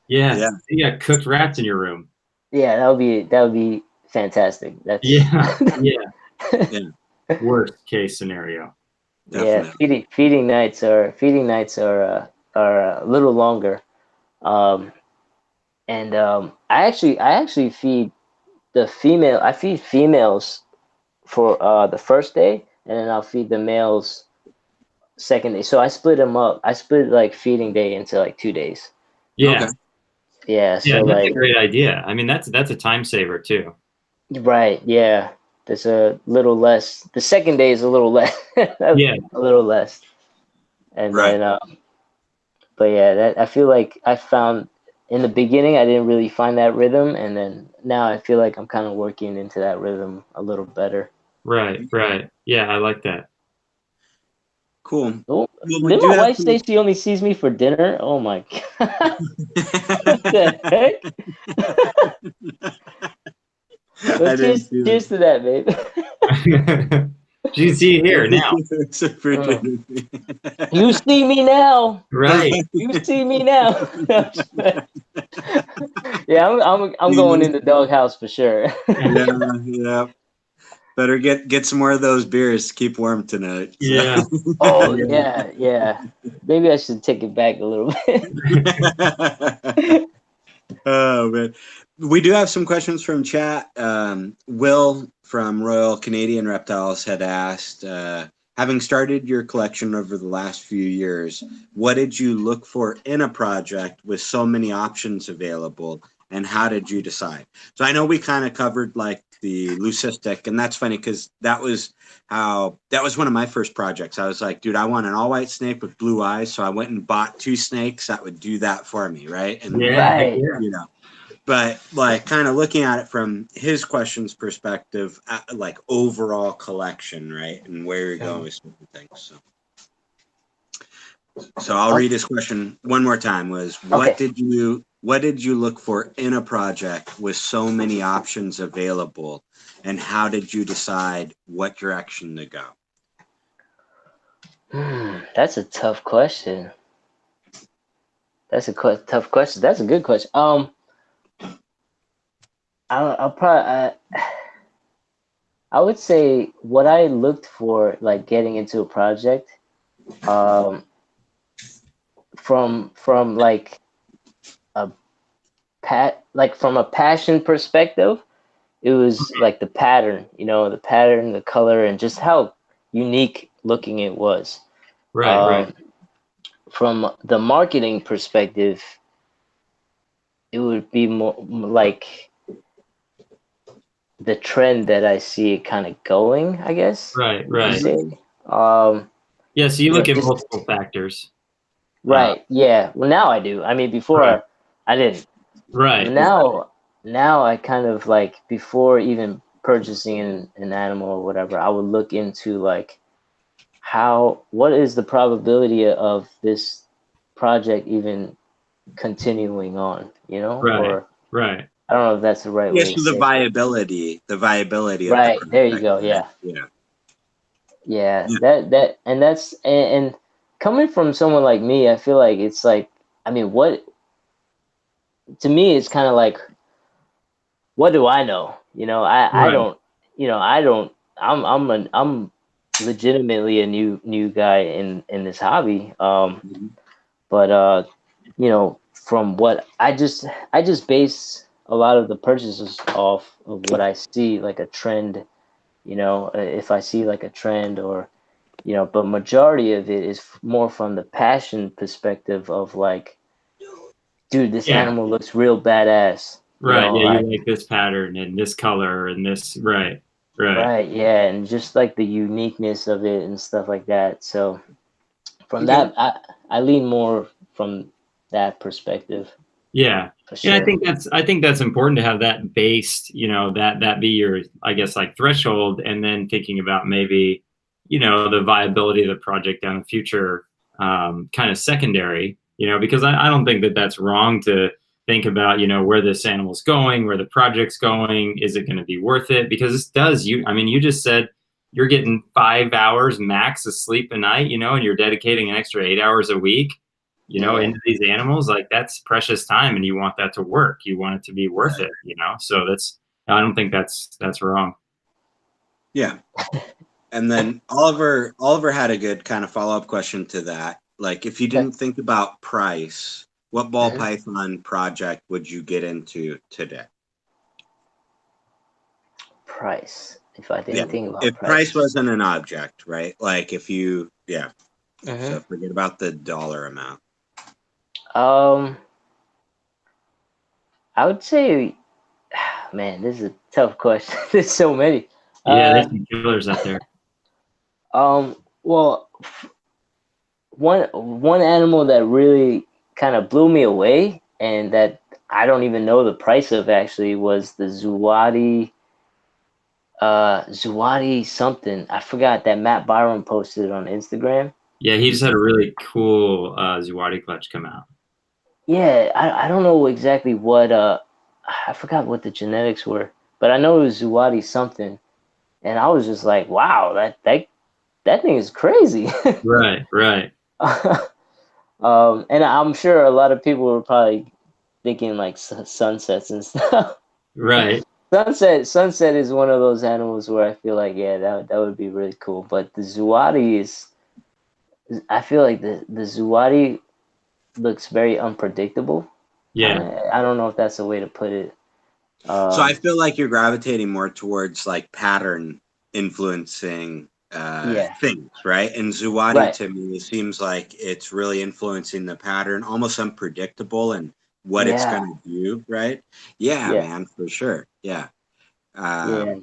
Yeah. Yeah. You got cooked rats in your room. Yeah, that would be fantastic. That's Yeah. Yeah. Yeah. Worst case scenario. yeah. Definitely. Feeding nights are a little longer. And I actually feed I feed females for the first day, and then I'll feed the males second day. So I split them up. I split like feeding day into like 2 days. Yeah. Okay. Yeah. Yeah, So that's a like, great idea. I mean, that's a time saver too. right. Yeah. There's a little less. The second day is a little less. Yeah. A little less. And Right. then, but yeah, that I feel like I found in the beginning I didn't really find that rhythm, and then now I feel like I'm kind of working into that rhythm a little better. Right. Right. Yeah, I like that. Cool. Oh, Well, we did do my have wife say she only sees me for dinner? Oh my god! What the heck? I Well, didn't cheers, see that. cheers to that, babe. You see here now. Super Mm. duper. You see me now. Right. You see me now. Yeah, I'm going in the doghouse for sure. Yeah, yeah. Better get some more of those beers to keep warm tonight. So. Yeah. Oh yeah, yeah. Maybe I should take it back a little bit. Oh man, we do have some questions from chat. Will from Royal Canadian Reptiles had asked, having started your collection over the last few years, what did you look for in a project with so many options available, and how did you decide? So I know we kind of covered like the leucistic, and that's funny because that was one of my first projects. I was like, dude, I want an all white snake with blue eyes, so I went and bought 2 snakes that would do that for me, right? And Yeah. Heck Right. yeah. you know, but like kind of looking at it from his question's perspective, like overall collection, right, and where you're going with certain things. So I'll read his question one more time. Was what Okay. did you look for in a project with so many options available, and how did you decide what direction to go? That's a tough question. That's a tough question. That's a good question. I'll probably I would say what I looked for, like getting into a project, um, from like a from a passion perspective, it was like the pattern, the pattern, the color, and just how unique looking it was. Right. Right. From the marketing perspective, it would be more like the trend that I see it kind of going, I guess. Right. You could Right. say. Yeah. So you look at Just multiple factors. right. Yeah. Well, now I do. I mean, before Right. I didn't. Right. Now I kind of like, before even purchasing an animal or whatever, I would look into like what is the probability of this project even continuing on, Right. or Right. I don't know if that's the right way Yes, to the say it. viability of the Right. There you project. go. Right? Yeah. Yeah. That and that's and coming from someone like me, I feel like it's like, I mean, what to me it's kind of like, what do I know? I Right. don't, I don't. I'm legitimately a new guy in this hobby. Mhm. But from what I just base a lot of the purchases off of what I see, like a trend. If I see like a trend, or but majority of it is more from the passion perspective of like, dude, this Yeah. animal looks real badass. Right. Yeah. You Like, like this pattern and this color and this. Right. Right. right, yeah, and just like the uniqueness of it and stuff like that. So from Okay. that, I lean more from that perspective Yeah. for Yeah, sure. I think that's important to have that based, that be your, I guess, like threshold, and then thinking about maybe, the viability of the project down the future, kind of secondary, because I don't think that that's wrong to think about, where this animal's going, where the project's going. Is it going to be worth it? Because this does, you just said you're getting 5 hours max of sleep a night, and you're dedicating an extra 8 hours a week, into these animals. Like, that's precious time, and you want that to work. You want it to be worth it, So I don't think that's wrong. Yeah. And then Oliver had a good kind of follow-up question to that. Like, if you didn't think about price, what ball python project would you get into today? Price. If I didn't think about if price wasn't an object, right? Like, if you, so forget about the dollar amount. I would say, man, this is a tough question. There's so many. Yeah, there's some killers out there. Well, one animal that really kind of blew me away, and that I don't even know the price of, actually, was the Xotics something. I forgot, that Matt Byram posted on Instagram. Yeah, he just had a really cool Xotics clutch come out. Yeah, I don't know exactly what I forgot what the genetics were, but I know it was Xotics something, and I was just like, wow, that thing is crazy. Right. And I'm sure a lot of people were probably thinking like sunsets and stuff. Right. Sunset is one of those animals where I feel like, that would be really cool. But the Xotics I feel like the Xotics looks very unpredictable. Yeah. I don't know if that's a way to put it. So I feel like you're gravitating more towards like pattern influencing things, right? And Xotics to me seems like it's really influencing the pattern, almost unpredictable and what it's going to do, right? Yeah, man, for sure. Yeah. That's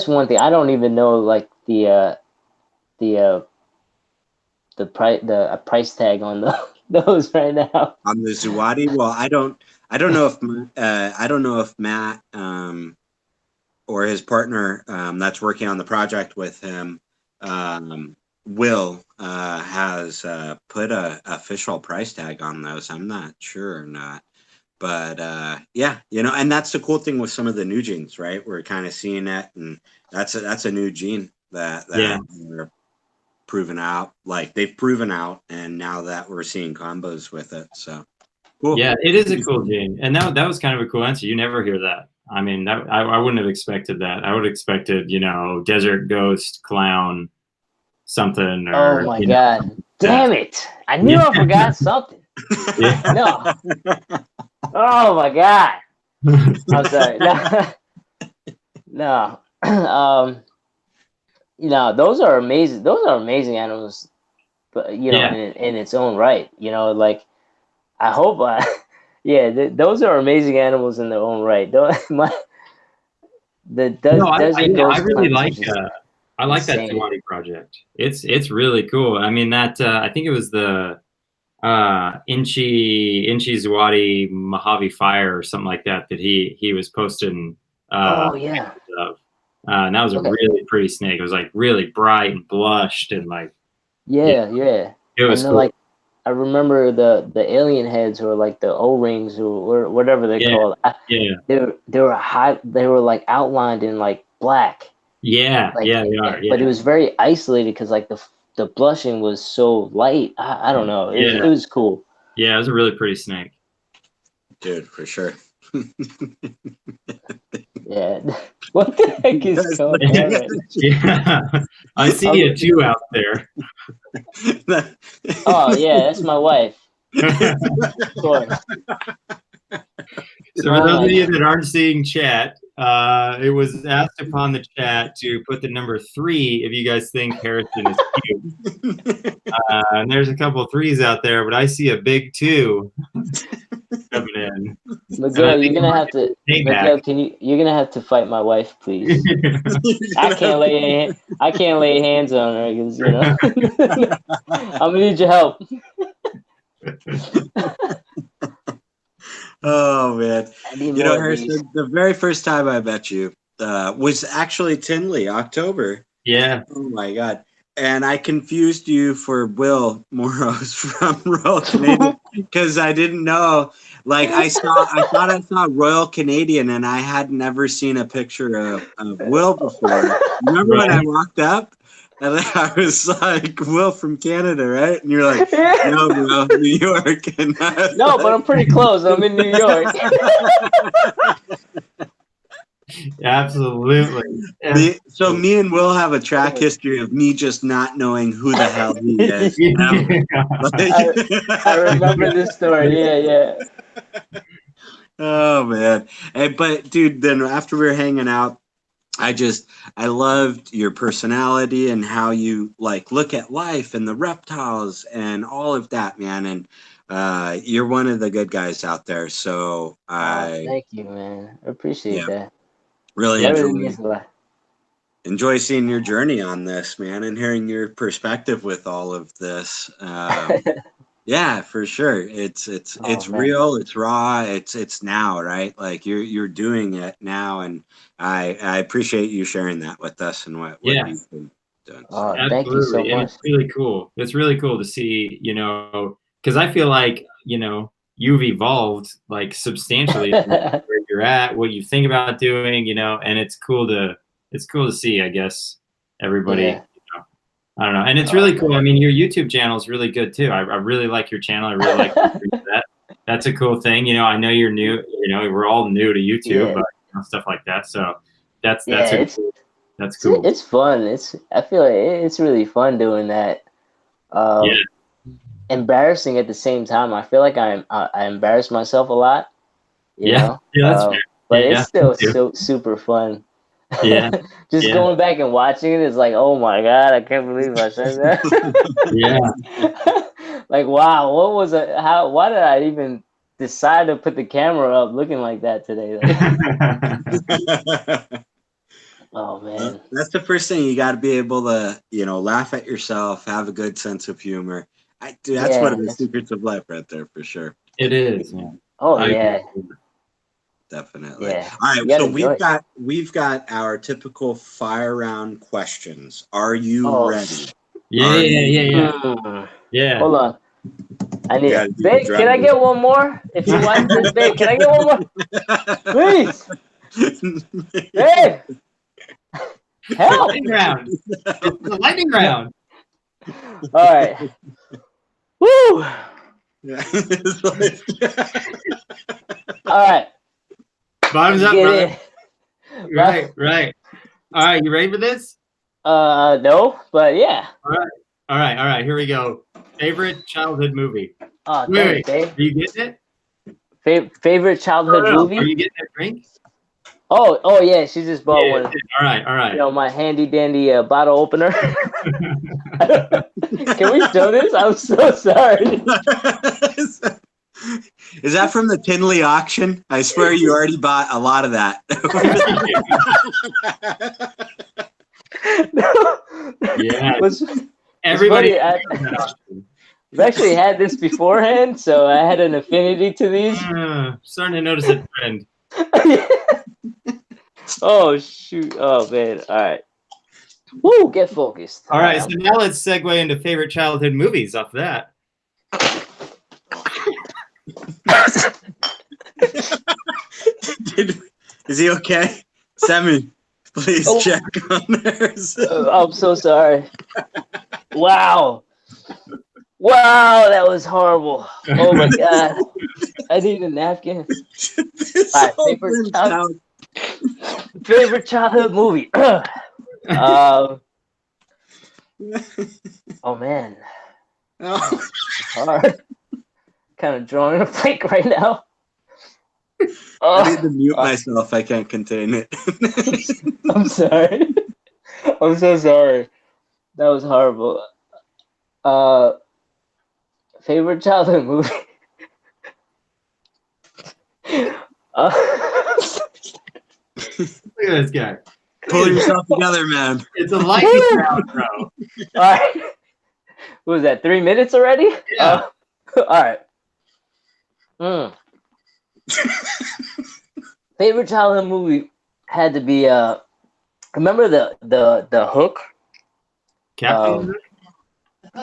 one thing. I don't even know like the price tag on those right now. On the Xotics? Well, I don't know if Matt or his partner that's working on the project with him, Will, has put a official price tag on those. I'm not sure or not. But and that's the cool thing with some of the new genes, right? We're kind of seeing that, and that's a new gene that we're proven out. Like, they've proven out, and now that we're seeing combos with it, so cool. Yeah, it is a cool gene, and that was kind of a cool answer. You never hear that. I mean, I wouldn't have expected that. I would have expected, desert ghost, clown, something. Or, oh my god! Damn it! I knew I forgot something. No. Oh my god! I'm sorry. No. Those are amazing. Those are amazing animals, but in its own right. Like, I hope. Those are amazing animals in their own right. I really like. I like that Xotics project. It's really cool. I mean, that I think it was the Inchi Xotics Mojave Fire or something like that he was posting. And that was a really pretty snake. It was like really bright and blushed and like. It was cool. Like, I remember the alien heads, or like the O-rings, or whatever they're called. They were like outlined in like black. They are. But it was very isolated because like the blushing was so light. I don't know. It was cool. Yeah, it was a really pretty snake. Dude, for sure. Yeah. What the heck is going on? Yeah. I see a Jew out there. Oh, yeah, that's my wife. Of course. So for those of you that aren't seeing chat, it was asked upon the chat to put the number 3 if you guys think Harrison is cute. And there's a couple of 3s out there, but I see a big 2 coming in. Miguel, you're gonna have to. Miguel, you're gonna have to fight my wife, please. I can't lay hands on her because I'm gonna need your help. Oh man, Harrison, the very first time I met you was actually Tinley, October. Yeah. Oh my god. and I confused you for Will Morrow's from Royal Canadian because I didn't know. Like I thought I saw Royal Canadian, and I had never seen a picture of Will before. Remember when I walked up and I was like, Will from Canada, right? And you're like, no, bro, New York. And No, but I'm pretty close. I'm in New York. Absolutely. So me and Will have a track history of me just not knowing who the hell he is. I remember this story. Yeah. Oh man. But dude, then after we were hanging out, I loved your personality and how you like look at life and the reptiles and all of that, man. And you're one of the good guys out there. So thank you, man. I appreciate that. Really that really means a lot. Enjoy seeing your journey on this, man, and hearing your perspective with all of this. Yeah, for sure. It's real, it's raw, it's now, right? Like you're doing it now, and I appreciate you sharing that with us and what you've been doing. So. Thank you so much. And it's really cool. It's really cool to see, because I feel like, you've evolved like substantially where you're at, what you think about doing, and it's cool to see, I guess, everybody. Yeah. I don't know. And it's really cool. I mean, your YouTube channel is really good too. I really like your channel. I really like that. That's a cool thing. I know you're new, we're all new to YouTube, but stuff like that. So that's cool. It's fun. I feel like it's really fun doing that. Embarrassing at the same time. I feel like I embarrass myself a lot. You know? That's fair. But it's still so super fun. Yeah. Just going back and watching it is like, oh my God, I can't believe I said that. Like, wow, what was it? Why did I even decide to put the camera up looking like that today? Oh man. That's the first thing. You got to be able to, laugh at yourself, have a good sense of humor. That's one of the secrets of life right there for sure. It is. Oh yeah. Definitely. Yeah. All right. So we've got our typical fire round questions. Are you ready? Yeah. Hold on. I need. Babe, can I get one more? If you want this, babe, can I get one more? Please. Babe. Help. Lightning round. It's the lightning round. All right. Woo. All right. Bottoms up, brother. Right. All right, you ready for this? No, but yeah. All right. Here we go. Favorite childhood movie? Wait. Are you getting it? Favorite childhood movie? Are you getting a drink? Oh yeah, she just bought one. All right. My handy dandy bottle opener. Can we show this? I'm so sorry. Is that from the Tinley auction? I swear you already bought a lot of that. Yeah. Everybody. I've actually had this beforehand, so I had an affinity to these. Starting to notice a trend. Oh shoot! Oh man! All right. Woo! Get focused. All right. So now let's segue into favorite childhood movies off that. Is he okay? Sammy, please check on theirs. I'm so sorry. Wow, that was horrible. Oh my God, I need a napkin. All right, favorite childhood movie. Oh man, hard. Kind of drawing a blank right now. I need to mute myself. I can't contain it. I'm sorry. I'm so sorry. That was horrible. Favorite childhood movie. Look at this guy. Pull yourself together, man. It's a lightning round, bro. All right. What was that? 3 minutes already? Yeah. All right. Favorite childhood movie had to be remember the Hook? Captain?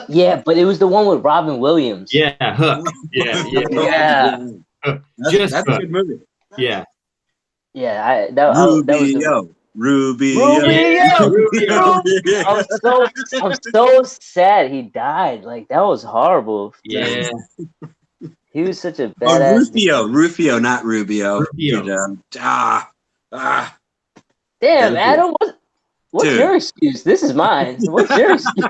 Yeah, but it was the one with Robin Williams. Yeah, Hook. Yeah. Yeah. Just that's a Hook. good movie. Yeah. Yeah, that was the Rubio. Rubio. I'm so sad he died. Like that was horrible. Yeah. He was such a Oh, badass. Rufio, not Rubio. Rubio. Damn, Adam, what's Dude. your excuse? This is mine. What's your excuse?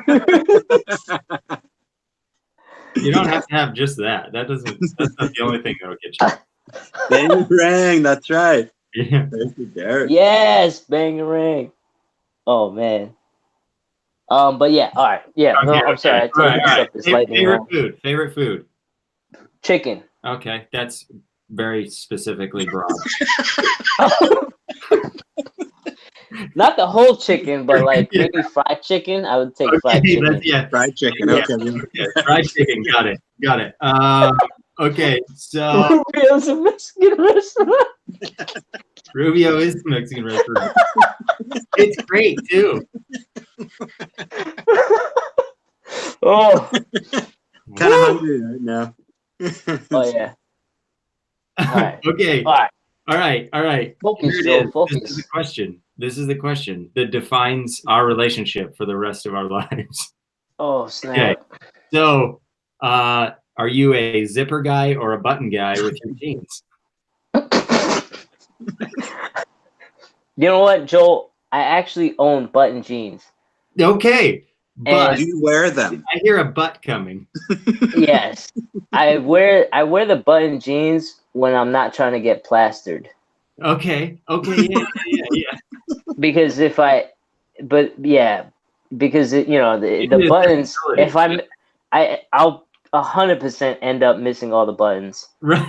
You don't have to have just that. That's not the only thing that'll get you. Bangarang, that's right. Yeah. Thank you, Derek. Yes, Bangarang. Oh man. But yeah, all right. Yeah, Okay, I'm sorry. I told you all right. this lightning round. Favorite food. Chicken. Okay, that's very specifically broad. Not the whole chicken, but like maybe fried chicken. I would take fried chicken. Yeah, Fried chicken. Yeah. Okay. fried chicken. Got it. Okay, so Rubio's a Mexican restaurant. Rubio is the Mexican restaurant. It's great too. Oh. Kind of hungry right now. Oh yeah. All right. Okay. All All right. Focus, Here it Joe. is. Focus. This is the question that defines our relationship for the rest of our lives. Oh snap. Okay. So, are you a zipper guy or a button guy with your jeans? You know what, Joel? I actually own button jeans. Okay. But Do you wear them? I hear a butt coming. Yes. I wear the button jeans when I'm not trying to get plastered. Okay. Yeah. Because because the buttons. If I'll 100% end up missing all the buttons. Right.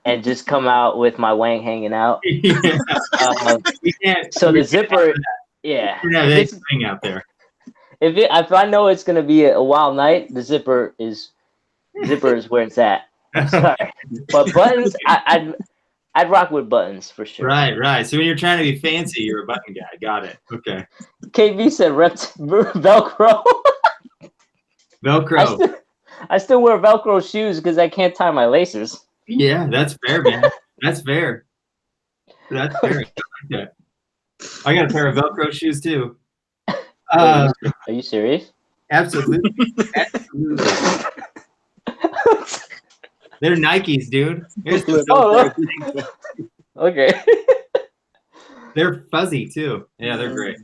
And just come out with my wang hanging out. Yeah. We can't. So we the zipper, can't have if it's- anything out there. if I know it's gonna be a wild night, the zipper is where it's at. I'm sorry, but buttons, I'd rock with buttons for sure. Right. So when you're trying to be fancy, you're a button guy. Got it. Okay. KB said Velcro. Velcro. I still wear Velcro shoes because I can't tie my laces. Yeah, that's fair, man. That's fair. I like that. I got a pair of Velcro shoes too. Are you serious? Absolutely. They're Nikes, dude. Okay. They're fuzzy too. Yeah, they're great.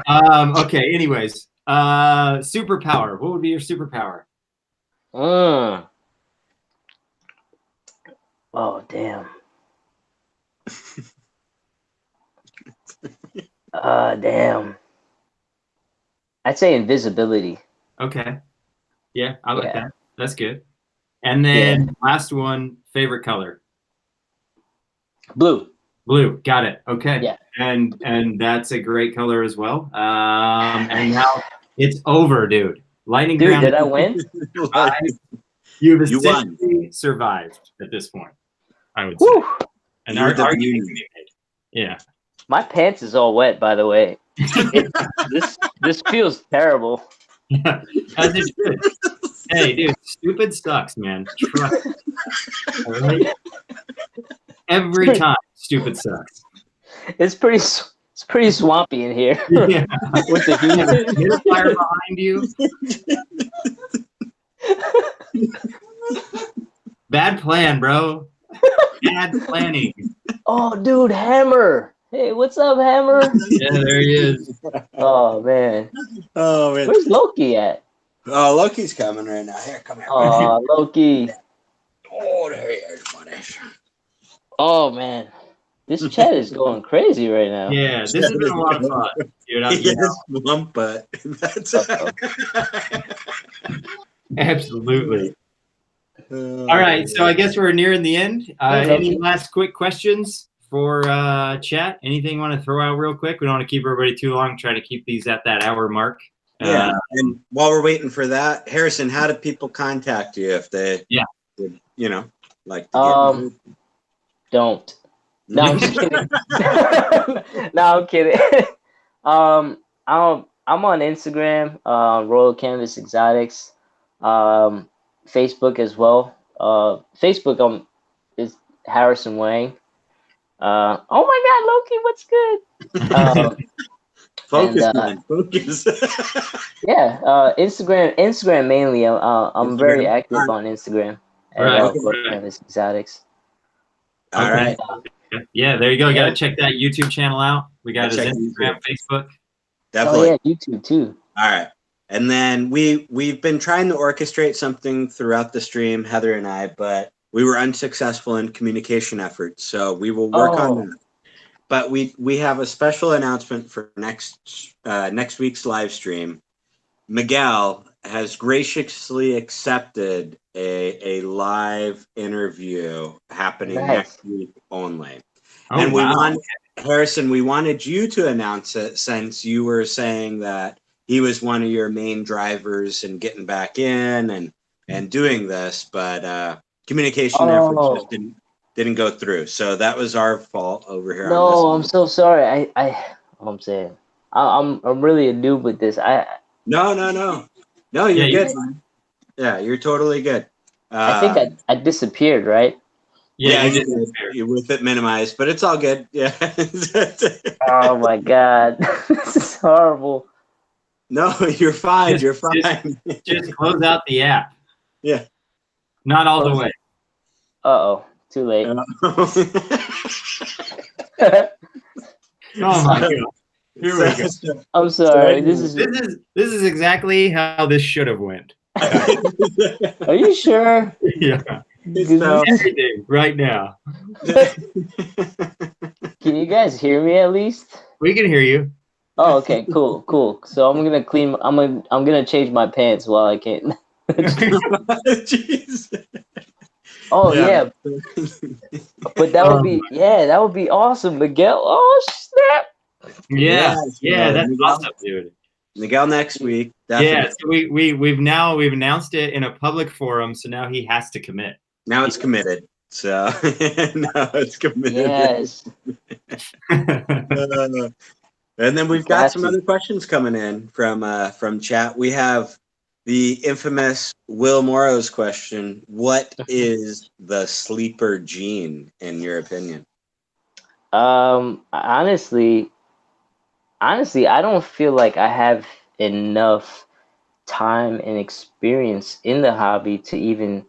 Okay. Anyways, superpower. What would be your superpower? Oh damn. Damn. I'd say invisibility. Okay. Yeah, I like that. That's good. And then last one, favorite color. Blue. Blue. Got it. Okay. Yeah. And that's a great color as well. And now it's over, dude. Lightning Dude, round. did I win? You've essentially survived at this point, I would say. Woo. And our argument can be made. Yeah. My pants is all wet, by the way. This feels terrible. Yeah, as it should. Hey, dude, stupid sucks, man. Trust me. All right? Every time, stupid sucks. It's pretty swampy in here. Yeah. With the heat. There's a fire behind you. Bad plan, bro. Bad planning. Oh, dude, Hammer. Hey, what's up, Hammer? Yeah, there he is. Oh man. Oh man. Where's Loki at? Oh, Loki's coming right now. Here, come here. Oh, Loki. Oh, there he is, buddy. Oh man. This chat is going crazy right now. Yeah, this has been a lot of fun, dude. Yes, lump butt. That's Absolutely. All right, so I guess we're nearing the end. Any last quick questions for chat? Anything you want to throw out real quick? We don't want to keep everybody too long. Try to keep these at that hour mark. Yeah, and while we're waiting for that, Harrison, how do people contact you if they, would, like to get don't. No, I'm just kidding. No, I'm kidding. I'm on Instagram, Royal Canvas Exotics, Facebook as well. Facebook is Harrison Wang. Oh my God, Loki, what's good? Focus, and man. Focus. yeah, Instagram mainly. I'm very Instagram. active All on Instagram at Right. Royal Canvas Exotics. All Okay. right. Yeah, there you go. You got to check that YouTube channel out. We got his Check Instagram, YouTube. Facebook. Definitely. Oh yeah, YouTube too. All right. And then we've been trying to orchestrate something throughout the stream, Heather and I, but we were unsuccessful in communication efforts. So we will work on that. But we have a special announcement for next week's live stream. Miguel has graciously accepted a live interview happening next week only. Oh, And wow. Harrison, we wanted you to announce it since you were saying that he was one of your main drivers in getting back in and doing this, but communication efforts just didn't go through. So that was our fault over here. No, on I'm this. so sorry. I'm saying I'm really a noob with this. No, you're good. Man. Yeah, you're totally good. I think I disappeared, right? Yeah, you did. You're with it minimized, but it's all good. Yeah. Oh my God, this is horrible. No, you're fine. You're fine. Just close out the app. Yeah. Not all the way. Uh-oh, too late. Oh my God. Here we go. I'm sorry. This is exactly how this should have went. Are you sure? Yeah. Everything right now. Can you guys hear me at least? We can hear you. Oh, okay, cool. So I'm gonna change my pants while I can. Jeez. Oh yeah. But that would be awesome, Miguel. Oh snap! Yeah, that's Miguel, awesome, dude. Miguel next week. Definitely. Yeah, so we've announced it in a public forum, so now he has to commit. Now it's committed. So now it's committed. Yes. And then we've got some other questions coming in from chat. We have the infamous Will Morrow's question: what is the sleeper gene in your opinion? Honestly, I don't feel like I have enough time and experience in the hobby to even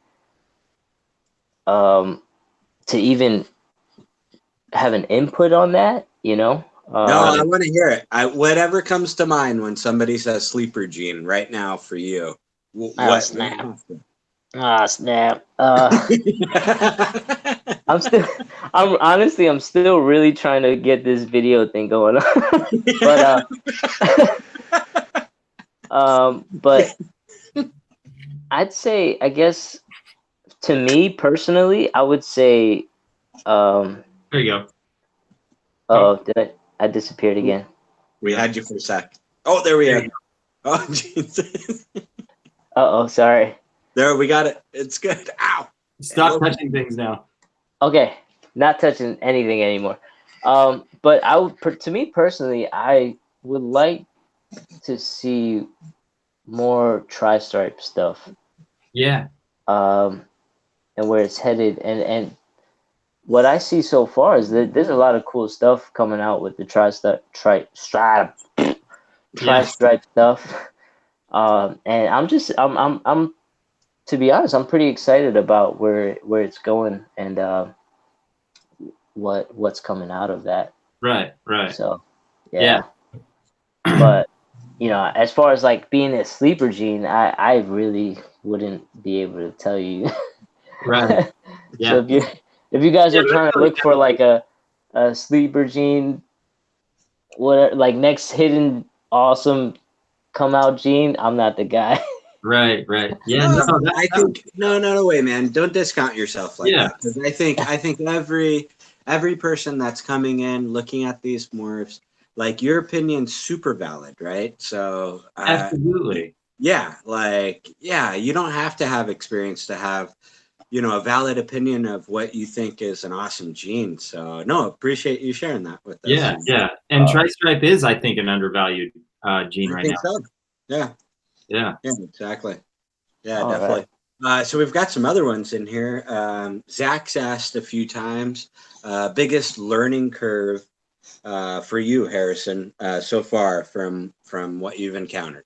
have an input on that, you know? No, I want to hear it. Whatever comes to mind when somebody says sleeper gene right now for you. What? Snap. Snap. I'm still really trying to get this video thing going on. But I'd say, I guess, to me personally, I would say, there you go. Oh, I disappeared again. We had you for a sec. Oh, there we are. Oh, Jesus. Sorry. There, we got it. It's good. Ow. Stop touching things now. Okay, not touching anything anymore. But to me personally, I would like to see more tri-stripe stuff. Yeah. And where it's headed, and what I see so far is that there's a lot of cool stuff coming out with the tri-stripe stuff. And I'm to be honest, I'm pretty excited about where it's going and what's coming out of that. Right. So yeah. But as far as like being a sleeper gene, I really wouldn't be able to tell you. Right. Yeah. So if you guys are trying to look for like a sleeper gene, whatever, like next hidden awesome come out gene, I'm not the guy. Right. Yeah. I think no way, man. Don't discount yourself like that. Because I think every person that's coming in looking at these morphs, like your opinion's super valid, right? So absolutely. Yeah, you don't have to have experience to have a valid opinion of what you think is an awesome gene. So no, appreciate you sharing that with us. Yeah. And tri-stripe is, I think, an undervalued gene I right think now. so. Yeah. Yeah. Yeah, exactly. Yeah, All definitely. So we've got some other ones in here. Zach's asked a few times, biggest learning curve for you, Harrison, so far from what you've encountered.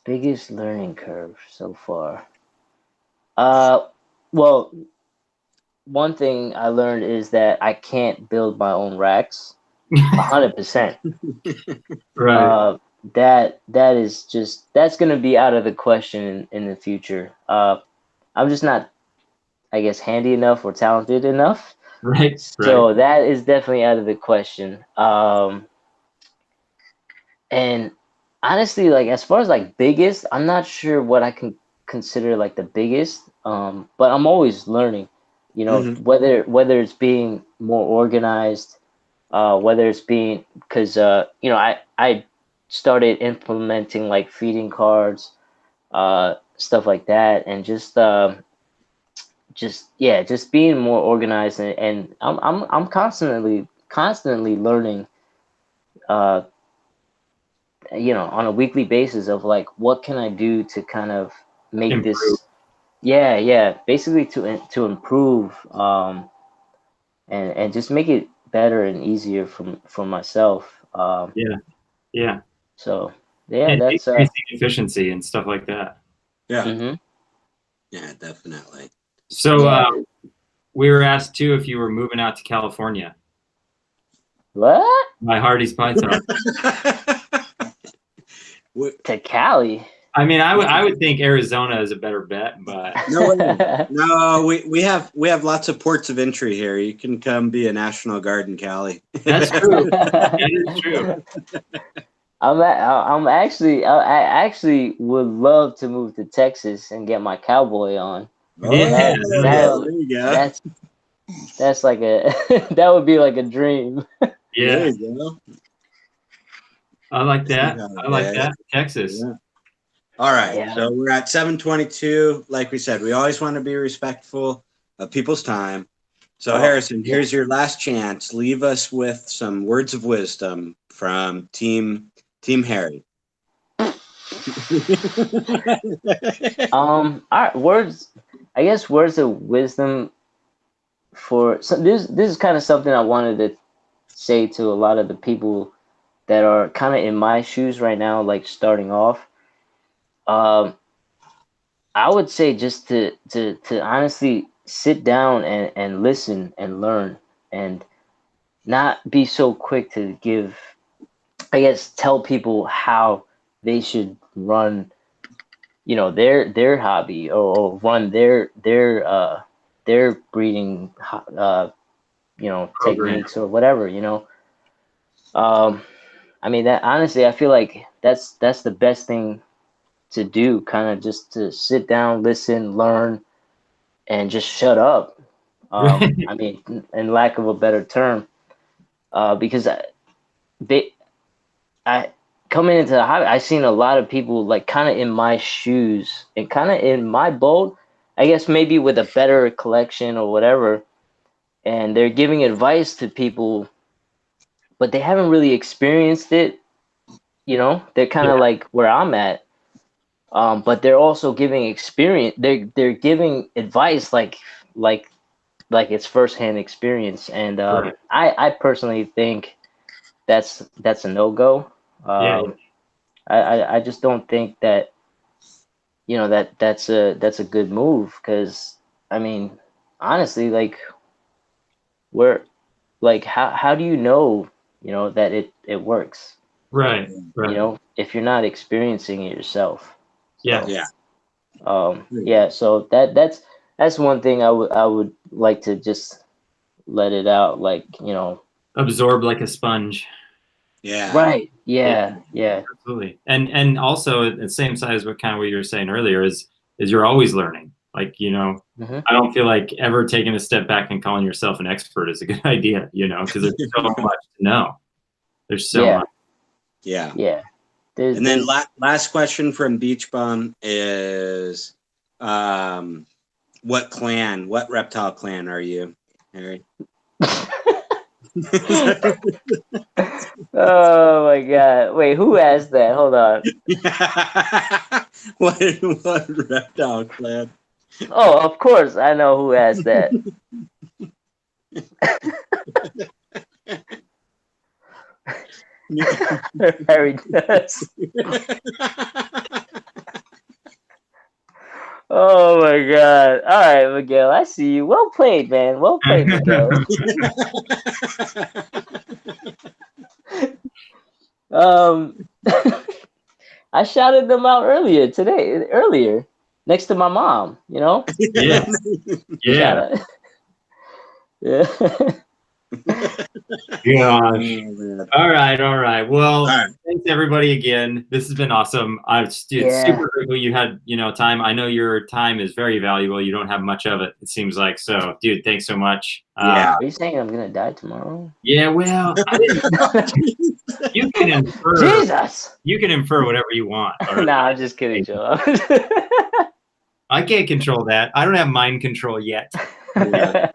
Biggest learning curve so far. Well, one thing I learned is that I can't build my own racks 100%. Right. That is just that's gonna be out of the question in the future. I'm just not, I guess, handy enough or talented enough. Right. So that is definitely out of the question. And honestly, like as far as like biggest, I'm not sure what I can consider like the biggest. But I'm always learning, Mm-hmm. whether it's being more organized, whether it's being because I started implementing like feeding cards, stuff like that, and just being more organized, and I'm constantly learning, uh, on a weekly basis of like what can I do to kind of make Improve. this, yeah, basically to improve, and just make it better and easier for myself. Yeah. Yeah. So yeah, And that's increasing efficiency and stuff like that. Yeah. mhm. Yeah, definitely. So Yeah. we were asked too if you were moving out to California. What? My Hardee's Pie Tar. To Cali? I mean, I would think Arizona is a better bet, but No way. No, we have lots of ports of entry here. You can come be a National Guard in Cali. that's true. That is true. I actually would love to move to Texas and get my cowboy on. Yeah. That There you go. that's like a that would be like a dream. Yeah. There you go. I like that. Yeah. I like that. Texas. Yeah. All right. Yeah. So we're at 7:22. Like we said, we always want to be respectful of people's time. So Harrison, here's your last chance. Leave us with some words of wisdom from Team Harry. All right, I guess words of wisdom this is kind of something I wanted to say to a lot of the people that are kind of in my shoes right now, like starting off. I would say just to honestly sit down and listen and learn, and not be so quick to give, I guess, tell people how they should run, their hobby, or run their breeding, Program. techniques or whatever. I mean, that honestly, I feel like that's the best thing to do, kind of just to sit down, listen, learn, and just shut up. I mean, in lack of a better term, because they, I coming into the hobby, I seen a lot of people like kind of in my shoes and kind of in my boat, I guess maybe with a better collection or whatever, and they're giving advice to people, but they haven't really experienced it. They're kind of Yeah. like where I'm at, but they're also giving experience. They're giving advice like it's firsthand experience, and Right. I personally think that's a no-go. Yeah. I just don't think that that's a good move, because I mean, honestly, like, where like how do you know that it works, Right. Right. if you're not experiencing it yourself? Yeah. So, Yeah. yeah, so that's one thing I would like to just let it out, like, Absorb like a sponge. Yeah. right, yeah. Absolutely. And also the same side as what you were saying earlier is you're always learning. Like, Hmm. I don't feel like ever taking a step back and calling yourself an expert is a good idea, because there's so much to know. There's so Yeah. much. Yeah. There's And then there's last question from Beach Bum is, what reptile clan are you, Harry? Oh my god! Wait, who asked that? Hold on. What reptile clan? Oh, of course, I know who asked that. Harry does. Oh my god! All right, Miguel, I see you. Well played, man. Well played, Miguel. I shouted them out earlier, next to my mom. You know. Yeah. Yeah. Shout out. Yeah. Gosh. Oh, All right. Well, All right. thanks everybody again. This has been awesome. It's super grateful you had, time. I know your time is very valuable. You don't have much of it seems like. So, dude, thanks so much. Yeah. Are you saying I'm gonna die tomorrow? Yeah, well, you can infer. Jesus! You can infer whatever you want. all right? Nah, I'm just kidding, Joe. I can't control that. I don't have mind control yet. Yeah.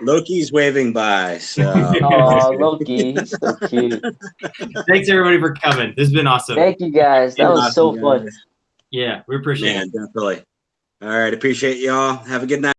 Loki's waving by. So. Oh, Loki, he's so cute. Thanks everybody for coming. This has been awesome. Thank you guys. That was so Awesome, fun. guys. Yeah, we appreciate it. Man, definitely. All right. Appreciate y'all. Have a good night.